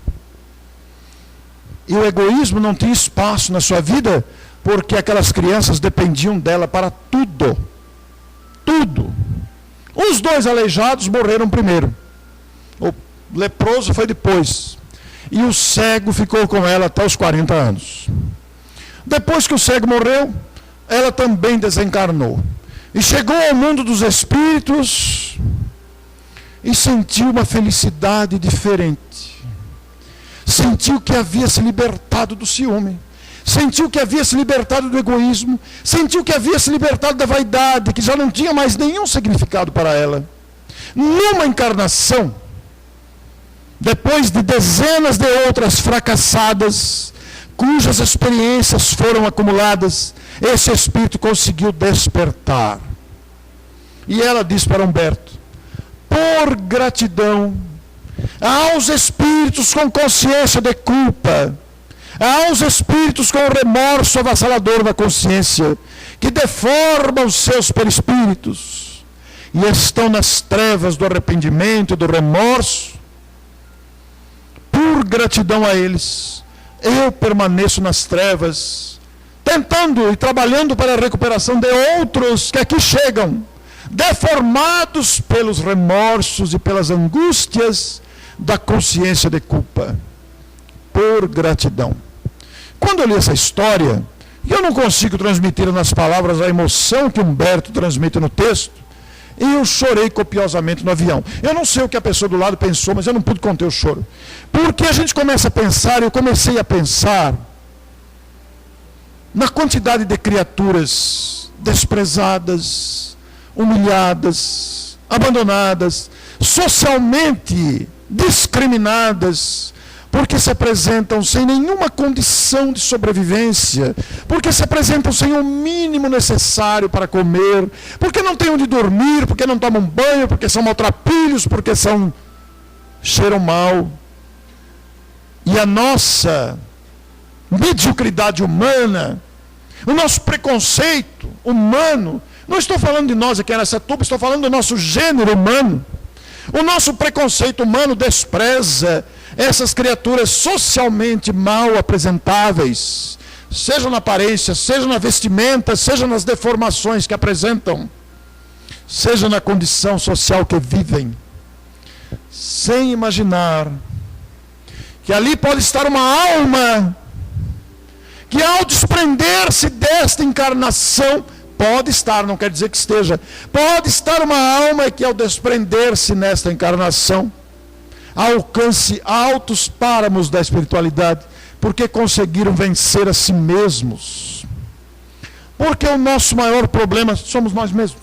Speaker 2: E o egoísmo não tinha espaço na sua vida, porque aquelas crianças dependiam dela para tudo. Tudo. Os 2 aleijados morreram primeiro. O leproso foi depois. E o cego ficou com ela até os 40 anos. Depois que o cego morreu, ela também desencarnou. E chegou ao mundo dos espíritos e sentiu uma felicidade diferente. Sentiu que havia se libertado do ciúme. Sentiu que havia se libertado do egoísmo. Sentiu que havia se libertado da vaidade, que já não tinha mais nenhum significado para ela. Numa encarnação, depois de dezenas de outras fracassadas, cujas experiências foram acumuladas, esse espírito conseguiu despertar. E ela diz para Humberto: por gratidão aos espíritos com consciência de culpa, aos espíritos com remorso avassalador da consciência, que deformam os seus perispíritos e estão nas trevas do arrependimento e do remorso, por gratidão a eles, eu permaneço nas trevas, tentando e trabalhando para a recuperação de outros que aqui chegam, deformados pelos remorsos e pelas angústias da consciência de culpa. Por gratidão. Quando eu li essa história, e eu não consigo transmitir nas palavras a emoção que Humberto transmite no texto, e eu chorei copiosamente no avião. Eu não sei o que a pessoa do lado pensou, mas eu não pude conter o choro. Porque a gente começa a pensar, eu comecei a pensar na quantidade de criaturas desprezadas, humilhadas, abandonadas, socialmente discriminadas, porque se apresentam sem nenhuma condição de sobrevivência, porque se apresentam sem o mínimo necessário para comer, porque não têm onde dormir, porque não tomam banho, porque são maltrapilhos, porque cheiram mal. E a nossa mediocridade humana, o nosso preconceito humano, não estou falando de nós aqui nessa tuba, estou falando do nosso gênero humano. O nosso preconceito humano despreza essas criaturas socialmente mal apresentáveis, seja na aparência, seja na vestimenta, seja nas deformações que apresentam, seja na condição social que vivem, sem imaginar que ali pode estar uma alma que, ao desprender-se desta encarnação, pode estar, não quer dizer que esteja, pode estar uma alma que, ao desprender-se nesta encarnação, alcance altos páramos da espiritualidade, porque conseguiram vencer a si mesmos. Porque o nosso maior problema somos nós mesmos.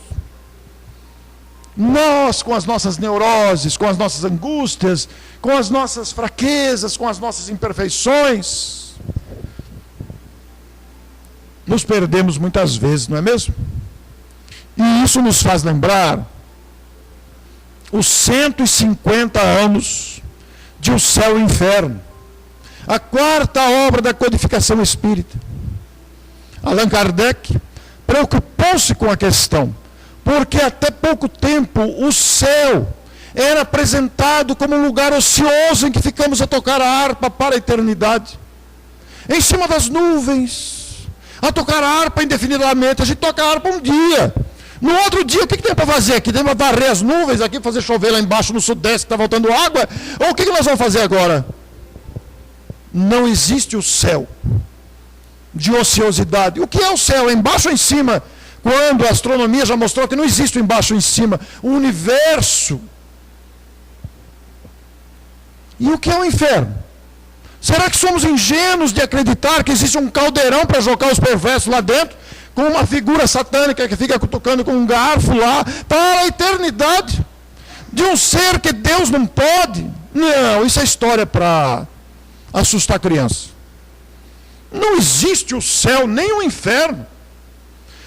Speaker 2: Nós, com as nossas neuroses, com as nossas angústias, com as nossas fraquezas, com as nossas imperfeições, nos perdemos muitas vezes, não é mesmo? E isso nos faz lembrar os 150 anos de O Céu e o Inferno, a quarta obra da codificação espírita. Allan Kardec preocupou-se com a questão, porque até pouco tempo o céu era apresentado como um lugar ocioso em que ficamos a tocar a harpa para a eternidade, em cima das nuvens, a tocar a harpa indefinidamente. A gente toca a harpa um dia, no outro dia o que tem para fazer aqui? Tem para varrer as nuvens aqui, fazer chover lá embaixo no sudeste que está faltando água? Ou o que nós vamos fazer agora? Não existe o céu de ociosidade. O que é o céu? É embaixo ou em cima? Quando a astronomia já mostrou que não existe o embaixo ou em cima, o universo. E o que é o inferno? Será que somos ingênuos de acreditar que existe um caldeirão para jogar os perversos lá dentro, com uma figura satânica que fica cutucando com um garfo lá, para a eternidade, de um ser que Deus não pode? Não, isso é história para assustar a criança. Não existe o céu nem o inferno.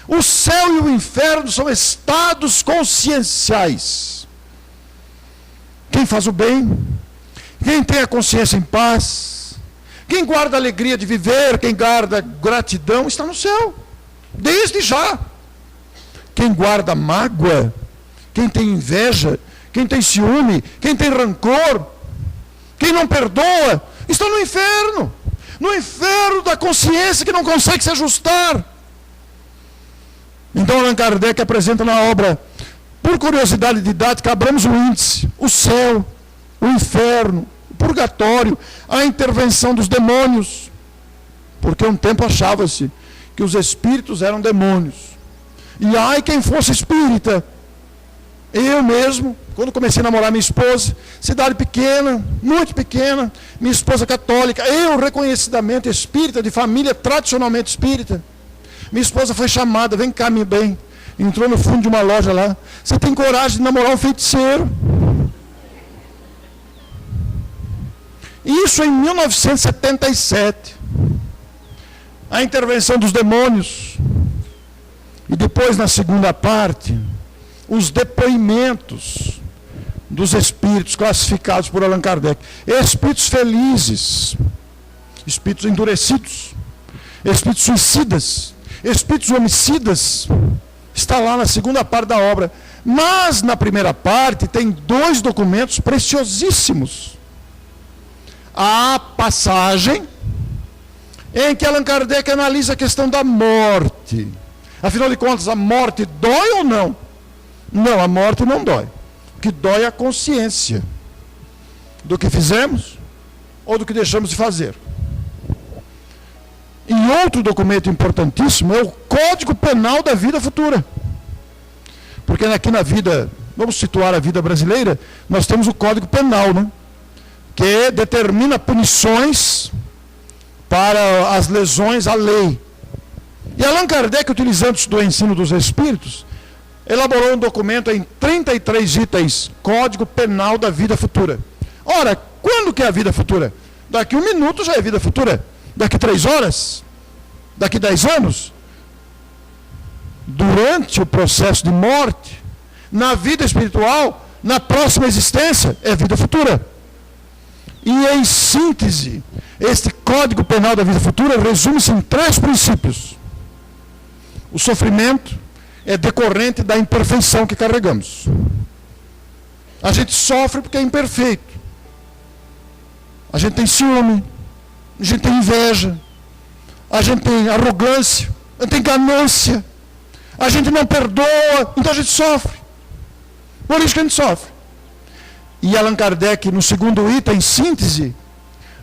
Speaker 2: O céu e o inferno são estados conscienciais. Quem faz o bem, quem tem a consciência em paz, quem guarda a alegria de viver, quem guarda a gratidão, está no céu, desde já. Quem guarda mágoa, quem tem inveja, quem tem ciúme, quem tem rancor, quem não perdoa, está no inferno da consciência que não consegue se ajustar. Então Allan Kardec apresenta na obra, por curiosidade didática, abramos o índice, o céu, o inferno, o purgatório, a intervenção dos demônios. Porque um tempo achava-se que os espíritos eram demônios. E ai quem fosse espírita. Eu mesmo, quando comecei a namorar minha esposa, cidade pequena, muito pequena, minha esposa católica, eu reconhecidamente espírita, de família tradicionalmente espírita. Minha esposa foi chamada, vem cá, meu bem. Entrou no fundo de uma loja lá. Você tem coragem de namorar um feiticeiro? Isso em 1977. A intervenção dos demônios. E depois, na segunda parte, os depoimentos dos espíritos classificados por Allan Kardec. Espíritos felizes, espíritos endurecidos, espíritos suicidas, espíritos homicidas. Está lá na segunda parte da obra. Mas na primeira parte tem 2 documentos preciosíssimos. A passagem em que Allan Kardec analisa a questão da morte. Afinal de contas, a morte dói ou não? Não, a morte não dói. O que dói é a consciência do que fizemos ou do que deixamos de fazer. E outro documento importantíssimo é o Código Penal da Vida Futura. Porque aqui na vida, vamos situar a vida brasileira, nós temos o Código Penal, né? Que determina punições para as lesões à lei. E Allan Kardec, utilizando-se do ensino dos espíritos, elaborou um documento em 33 itens, Código Penal da Vida Futura. Ora, quando que é a vida futura? Daqui 1 minuto já é vida futura. Daqui 3 horas? Daqui 10 anos? Durante o processo de morte, na vida espiritual, na próxima existência, é vida futura. E em síntese, este Código Penal da Vida Futura resume-se em 3 princípios. O sofrimento é decorrente da imperfeição que carregamos. A gente sofre porque é imperfeito. A gente tem ciúme, a gente tem inveja, a gente tem arrogância, a gente tem ganância, a gente não perdoa, então a gente sofre. Por isso que a gente sofre. E Allan Kardec, no segundo item, em síntese,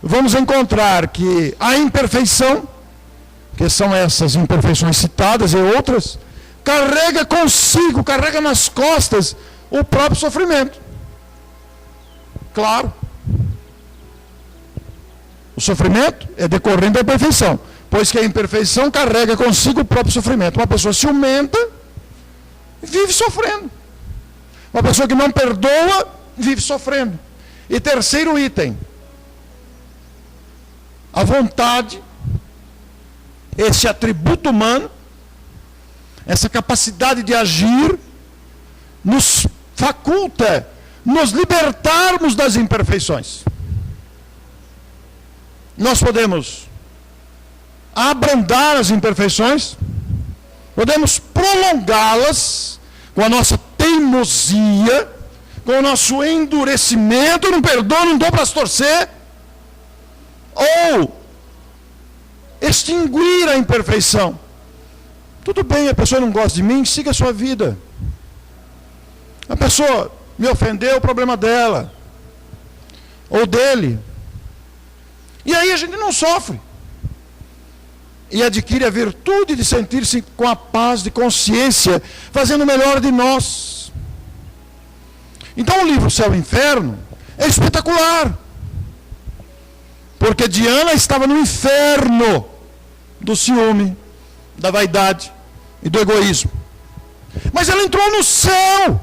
Speaker 2: vamos encontrar que a imperfeição, que são essas imperfeições citadas e outras, carrega consigo, carrega nas costas o próprio sofrimento. Claro. O sofrimento é decorrente da imperfeição, pois que a imperfeição carrega consigo o próprio sofrimento. Uma pessoa ciumenta vive sofrendo. Uma pessoa que não perdoa vive sofrendo. E terceiro item, a vontade, esse atributo humano, essa capacidade de agir, nos faculta nos libertarmos das imperfeições. Nós podemos abrandar as imperfeições, podemos prolongá-las com a nossa teimosia, com o nosso endurecimento, não perdoo, não dou para se torcer, ou extinguir a imperfeição. Tudo bem, a pessoa não gosta de mim, siga a sua vida. A pessoa me ofendeu, o problema dela, ou dele. E aí a gente não sofre. E adquire a virtude de sentir-se com a paz de consciência, fazendo o melhor de nós. Então o livro Céu e Inferno é espetacular. Porque Diana estava no inferno do ciúme, da vaidade e do egoísmo. Mas ela entrou no céu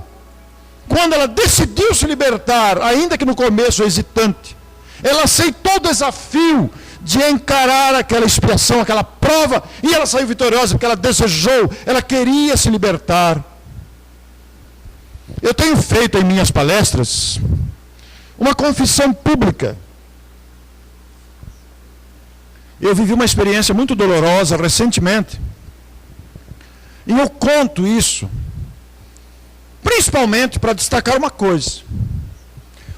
Speaker 2: quando ela decidiu se libertar, ainda que no começo hesitante. Ela aceitou o desafio de encarar aquela expiação, aquela prova, e ela saiu vitoriosa porque ela desejou, ela queria se libertar. Eu tenho feito em minhas palestras uma confissão pública. Eu vivi uma experiência muito dolorosa recentemente, e eu conto isso, principalmente para destacar uma coisa: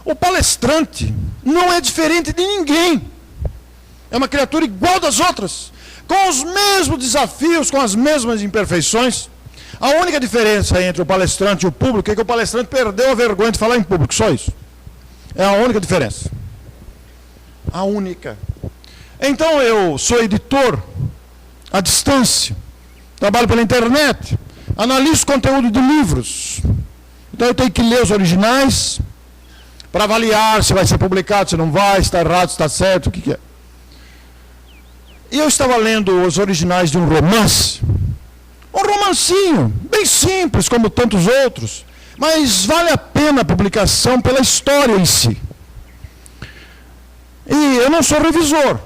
Speaker 2: o palestrante não é diferente de ninguém, é uma criatura igual das outras, com os mesmos desafios, com as mesmas imperfeições. A única diferença entre o palestrante e o público é que o palestrante perdeu a vergonha de falar em público, só isso. É a única diferença. A única. Então eu sou editor à distância, trabalho pela internet, analiso conteúdo de livros. Então eu tenho que ler os originais para avaliar se vai ser publicado, se não vai, se está errado, se está certo, o que é. E eu estava lendo os originais de um romance, um romancinho, bem simples, como tantos outros, mas vale a pena a publicação pela história em si. E eu não sou revisor.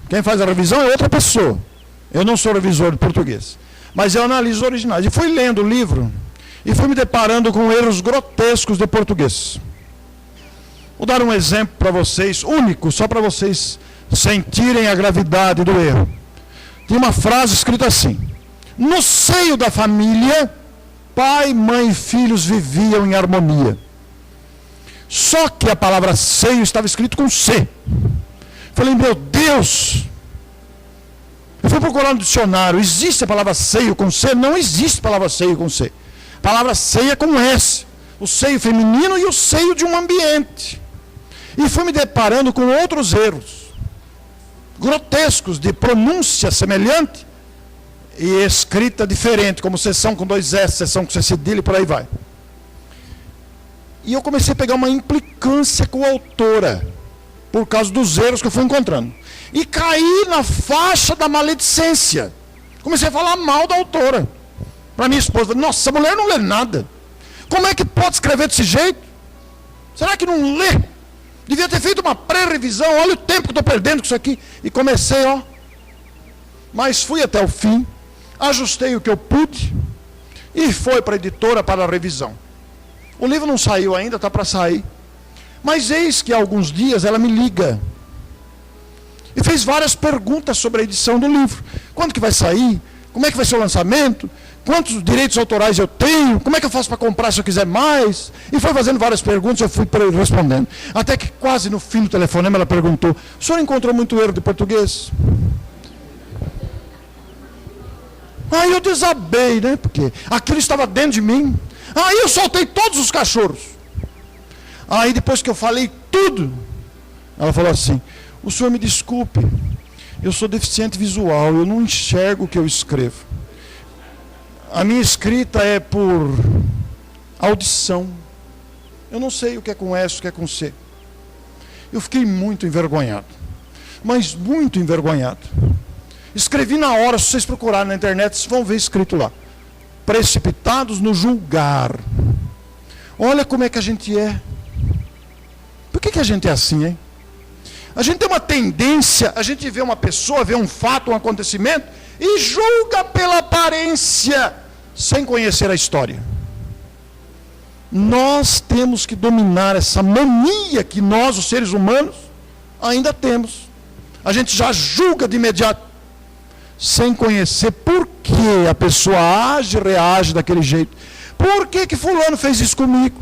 Speaker 2: Quem faz a revisão é outra pessoa. Eu não sou revisor de português. Mas eu analiso os originais. E fui lendo o livro e fui me deparando com erros grotescos de português. Vou dar um exemplo para vocês, único, só para vocês sentirem a gravidade do erro. Tem uma frase escrita assim: no seio da família, pai, mãe e filhos viviam em harmonia. Só que a palavra seio estava escrito com C. Falei, meu Deus! Eu fui procurar no dicionário, existe a palavra seio com C? Não existe palavra seio com C. A palavra seio é com S. O seio feminino e o seio de um ambiente. E fui me deparando com outros erros grotescos, de pronúncia semelhante e escrita diferente, como sessão com 2 S, sessão com C cedilha e por aí vai. E eu comecei a pegar uma implicância com a autora, por causa dos erros que eu fui encontrando. E caí na faixa da maledicência. Comecei a falar mal da autora. Para minha esposa, nossa, essa mulher não lê nada. Como é que pode escrever desse jeito? Será que não lê? Devia ter feito uma pré-revisão, olha o tempo que estou perdendo com isso aqui. E comecei, mas fui até o fim, ajustei o que eu pude, e foi para a editora para a revisão. O livro não saiu ainda, está para sair. Mas eis que há alguns dias ela me liga. E fez várias perguntas sobre a edição do livro. Quando que vai sair? Como é que vai ser o lançamento? Quantos direitos autorais eu tenho? Como é que eu faço para comprar se eu quiser mais? E foi fazendo várias perguntas, eu fui respondendo. Até que quase no fim do telefonema ela perguntou: o senhor encontrou muito erro de português? Aí eu desabei, né? Porque aquilo estava dentro de mim. Aí eu soltei todos os cachorros. Aí depois que eu falei tudo, ela falou assim: o senhor me desculpe, eu sou deficiente visual, eu não enxergo o que eu escrevo. A minha escrita é por audição. Eu não sei o que é com S, o que é com C. Eu fiquei muito envergonhado, mas muito envergonhado. Escrevi na hora, se vocês procurarem na internet, vocês vão ver escrito lá: precipitados no julgar. Olha como é que a gente é. Por que a gente é assim, hein? A gente tem uma tendência, a gente vê uma pessoa, vê um fato, um acontecimento, e julga pela aparência, sem conhecer a história. Nós temos que dominar essa mania que nós, os seres humanos, ainda temos. A gente já julga de imediato, sem conhecer por que a pessoa age e reage daquele jeito. Por que fulano fez isso comigo?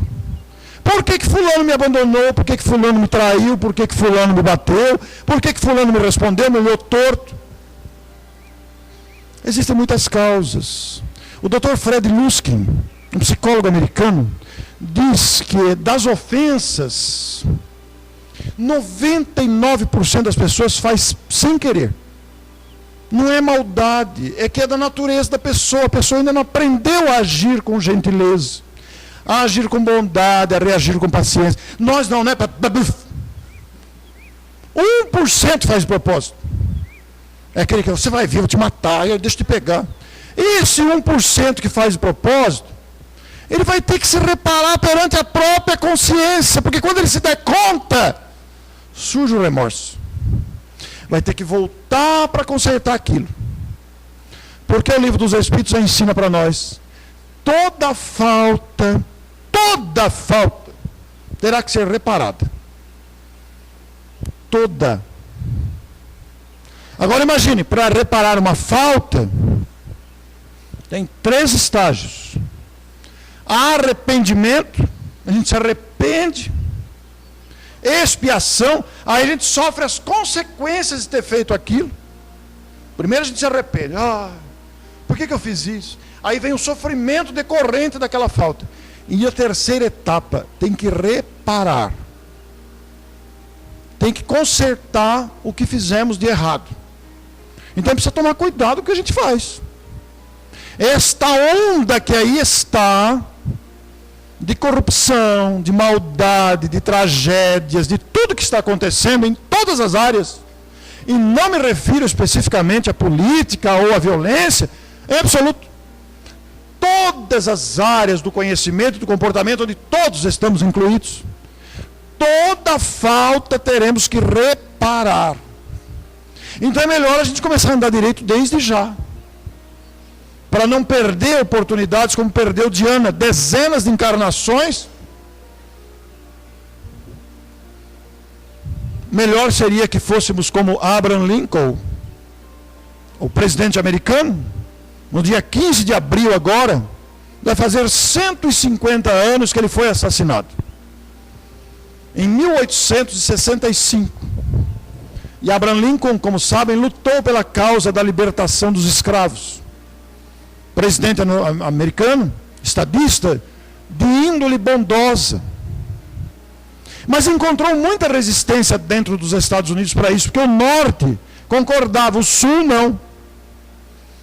Speaker 2: Por que fulano me abandonou? Por que fulano me traiu? Por que fulano me bateu? Por que fulano me respondeu, me olhou torto? Existem muitas causas. O Dr. Fred Luskin, um psicólogo americano, diz que das ofensas, 99% das pessoas faz sem querer. Não é maldade, é que é da natureza da pessoa. A pessoa ainda não aprendeu a agir com gentileza, a agir com bondade, a reagir com paciência. Nós não, né? 1% faz de propósito. É aquele que você vai vir, eu vou te matar, eu deixo te pegar. Esse 1% que faz de propósito, ele vai ter que se reparar perante a própria consciência, porque quando ele se der conta, surge o remorso. Vai ter que voltar para consertar aquilo. Porque o livro dos Espíritos já ensina para nós: toda falta terá que ser reparada. toda. Agora imagine, para reparar uma falta, tem 3 estágios. Arrependimento, a gente se arrepende. Expiação, aí a gente sofre as consequências de ter feito aquilo. Primeiro a gente se arrepende. Por que eu fiz isso? Aí vem o sofrimento decorrente daquela falta. E a terceira etapa, tem que reparar. Tem que consertar o que fizemos de errado. Então precisa tomar cuidado com o que a gente faz. Esta onda que aí está, de corrupção, de maldade, de tragédias, de tudo que está acontecendo em todas as áreas, e não me refiro especificamente à política ou à violência, em absoluto. Todas as áreas do conhecimento e do comportamento, onde todos estamos incluídos, toda falta teremos que reparar. Então é melhor a gente começar a andar direito desde já, para não perder oportunidades como perdeu Diana, dezenas de encarnações. Melhor seria que fôssemos como Abraham Lincoln, o presidente americano. No dia 15 de abril agora, vai fazer 150 anos que ele foi assassinado. Em 1865. E Abraham Lincoln, como sabem, lutou pela causa da libertação dos escravos. Presidente americano, estadista, de índole bondosa. Mas encontrou muita resistência dentro dos Estados Unidos para isso, porque o norte concordava, o sul não.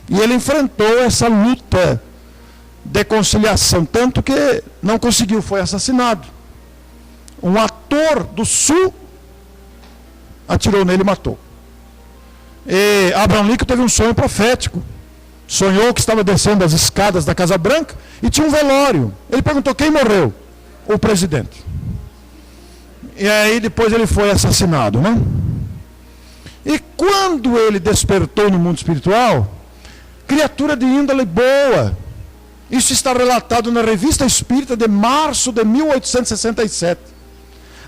Speaker 2: E ele enfrentou essa luta de conciliação, tanto que não conseguiu, foi assassinado. Um ator do sul atirou nele e matou. E Abraham Lincoln teve um sonho profético. Sonhou que estava descendo as escadas da Casa Branca e tinha um velório. Ele perguntou: quem morreu? O presidente. E aí depois ele foi assassinado, né? E quando ele despertou no mundo espiritual, criatura de índole boa. Isso está relatado na Revista Espírita de março de 1867.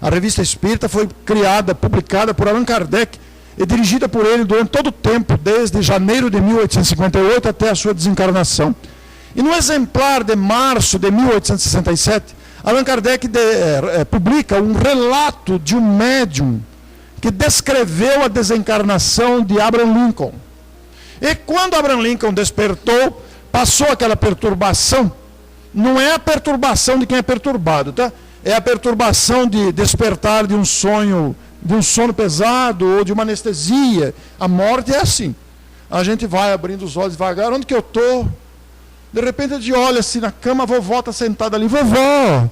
Speaker 2: A Revista Espírita foi criada, publicada por Allan Kardec e dirigida por ele durante todo o tempo, desde janeiro de 1858 até a sua desencarnação. E no exemplar de março de 1867, Allan Kardec publica um relato de um médium que descreveu a desencarnação de Abraham Lincoln. E quando Abraham Lincoln despertou, passou aquela perturbação. Não é a perturbação de quem é perturbado, tá? É a perturbação de despertar de um sonho, de um sono pesado ou de uma anestesia. A morte é assim. A gente vai abrindo os olhos devagar. Onde que eu estou? De repente a gente olha assim na cama, a vovó está sentada ali. Vovó,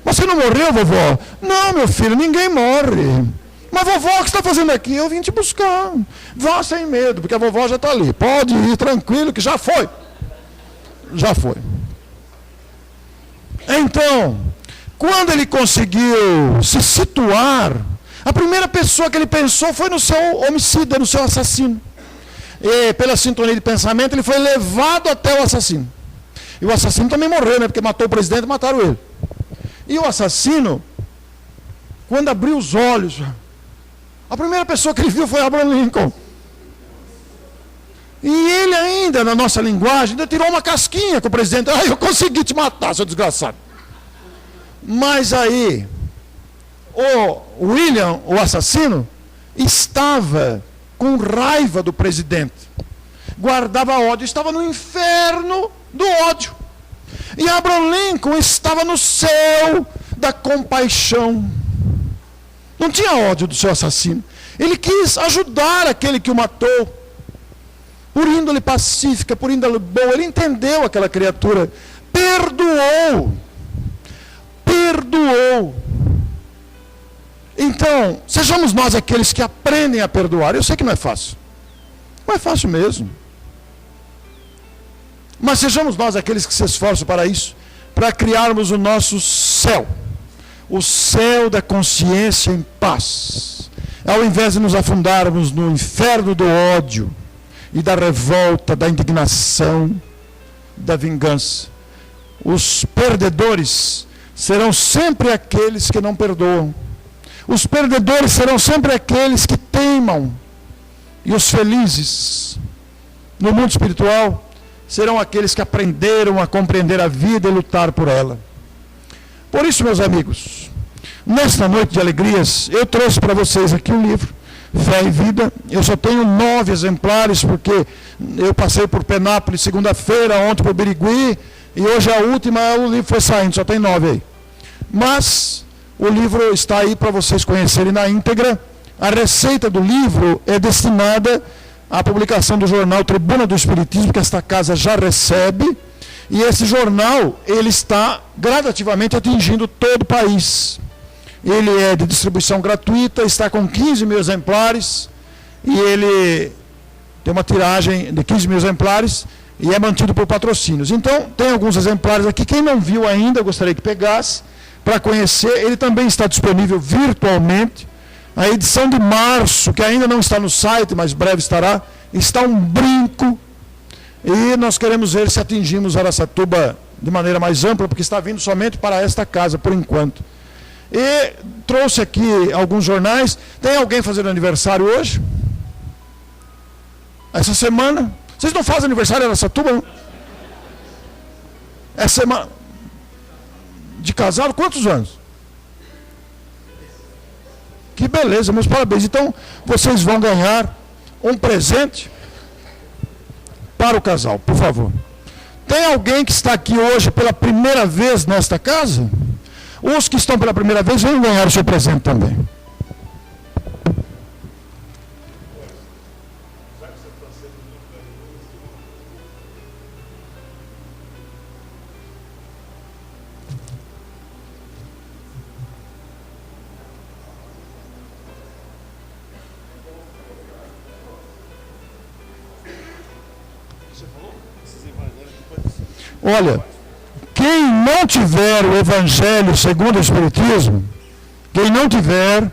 Speaker 2: você não morreu, vovó? Não, meu filho, ninguém morre. Mas vovó, o que você está fazendo aqui? Eu vim te buscar. Vá sem medo, porque a vovó já está ali. Pode ir tranquilo, que já foi. Já foi. Então, quando ele conseguiu se situar, a primeira pessoa que ele pensou foi no seu homicida, no seu assassino. E pela sintonia de pensamento, ele foi levado até o assassino. E o assassino também morreu, né? Porque matou o presidente e mataram ele. E o assassino, quando abriu os olhos, a primeira pessoa que ele viu foi Abraham Lincoln. E ele ainda, na nossa linguagem, ainda tirou uma casquinha com o presidente. Eu consegui te matar, seu desgraçado. Mas aí, o William, o assassino, estava com raiva do presidente. Guardava ódio, estava no inferno do ódio. E Abraham Lincoln estava no céu da compaixão. Não tinha ódio do seu assassino. Ele quis ajudar aquele que o matou. Por índole pacífica, por índole boa. Ele entendeu aquela criatura. Perdoou. Perdoou. Então, sejamos nós aqueles que aprendem a perdoar. Eu sei que não é fácil. Não é fácil mesmo. Mas sejamos nós aqueles que se esforçam para isso, para criarmos o nosso céu. O céu da consciência em paz. Ao invés de nos afundarmos no inferno do ódio e da revolta, da indignação, da vingança. Os perdedores serão sempre aqueles que não perdoam. Os perdedores serão sempre aqueles que teimam. E os felizes, no mundo espiritual, serão aqueles que aprenderam a compreender a vida e lutar por ela. Por isso, meus amigos, nesta noite de alegrias, eu trouxe para vocês aqui um livro, Fé e Vida. Eu só tenho 9 exemplares, porque eu passei por Penápolis segunda-feira, ontem por Birigui, e hoje a última, o livro foi saindo, só tem 9 aí. Mas o livro está aí para vocês conhecerem na íntegra. A receita do livro é destinada à publicação do jornal Tribuna do Espiritismo, que esta casa já recebe, e esse jornal, ele está gradativamente atingindo todo o país. Ele é de distribuição gratuita, está com 15 mil exemplares, e ele tem uma tiragem de 15 mil exemplares, e é mantido por patrocínios. Então, tem alguns exemplares aqui, quem não viu ainda, eu gostaria que pegasse, para conhecer. Ele também está disponível virtualmente. A edição de março, que ainda não está no site, mas breve estará, está um brinco, e nós queremos ver se atingimos Araçatuba de maneira mais ampla, porque está vindo somente para esta casa, por enquanto. E trouxe aqui alguns jornais. Tem alguém fazendo aniversário hoje? Essa semana? Vocês não fazem aniversário em Araçatuba, não? Essa semana. De casado, quantos anos? Que beleza, meus parabéns. Então, vocês vão ganhar um presente para o casal, por favor. Tem alguém que está aqui hoje pela primeira vez nesta casa? Os que estão pela primeira vez vão ganhar o seu presente também. Olha, quem não tiver o Evangelho segundo o Espiritismo, quem não tiver,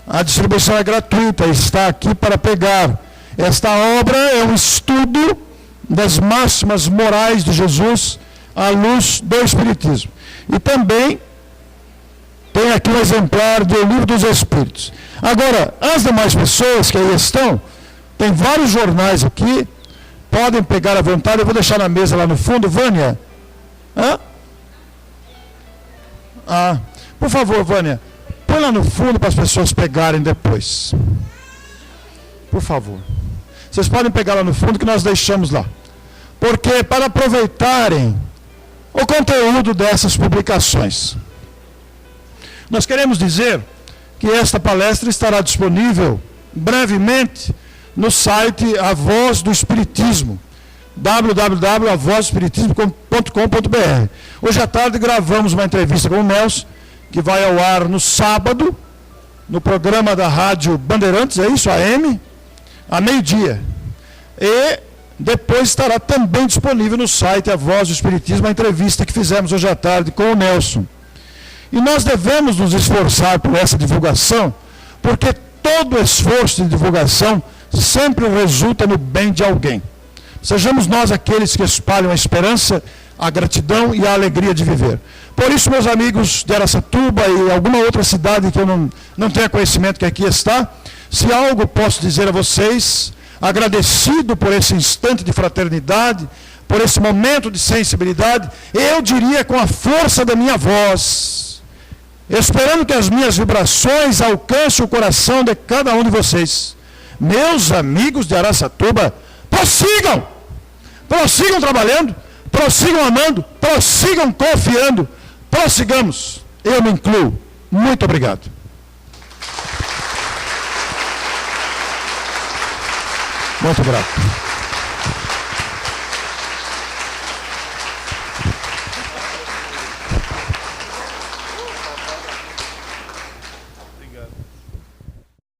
Speaker 2: a distribuição é gratuita, está aqui para pegar. Esta obra é um estudo das máximas morais de Jesus à luz do Espiritismo. E também tem aqui um exemplar do Livro dos Espíritos. Agora, as demais pessoas que aí estão, tem vários jornais aqui, podem pegar à vontade. Eu vou deixar na mesa lá no fundo. Vânia? Por favor, Vânia, põe lá no fundo para as pessoas pegarem depois. Por favor. Vocês podem pegar lá no fundo que nós deixamos lá. Porque para aproveitarem o conteúdo dessas publicações, nós queremos dizer que esta palestra estará disponível brevemente no site A Voz do Espiritismo, www.avozdoespiritismo.com.br. Hoje à tarde gravamos uma entrevista com o Nelson, que vai ao ar no sábado, no programa da Rádio Bandeirantes, é isso, AM, a meio-dia. E depois estará também disponível no site A Voz do Espiritismo, a entrevista que fizemos hoje à tarde com o Nelson. E nós devemos nos esforçar por essa divulgação, porque todo esforço de divulgação sempre resulta no bem de alguém. Sejamos nós aqueles que espalham a esperança, a gratidão e a alegria de viver. Por isso, meus amigos de Araçatuba e alguma outra cidade que eu não tenha conhecimento que aqui está, se algo posso dizer a vocês, agradecido por esse instante de fraternidade, por esse momento de sensibilidade, eu diria com a força da minha voz, esperando que as minhas vibrações alcancem o coração de cada um de vocês. Meus amigos de Araçatuba, prossigam trabalhando, prossigam amando, prossigam confiando, prossigamos, eu me incluo. Muito obrigado. Muito grato.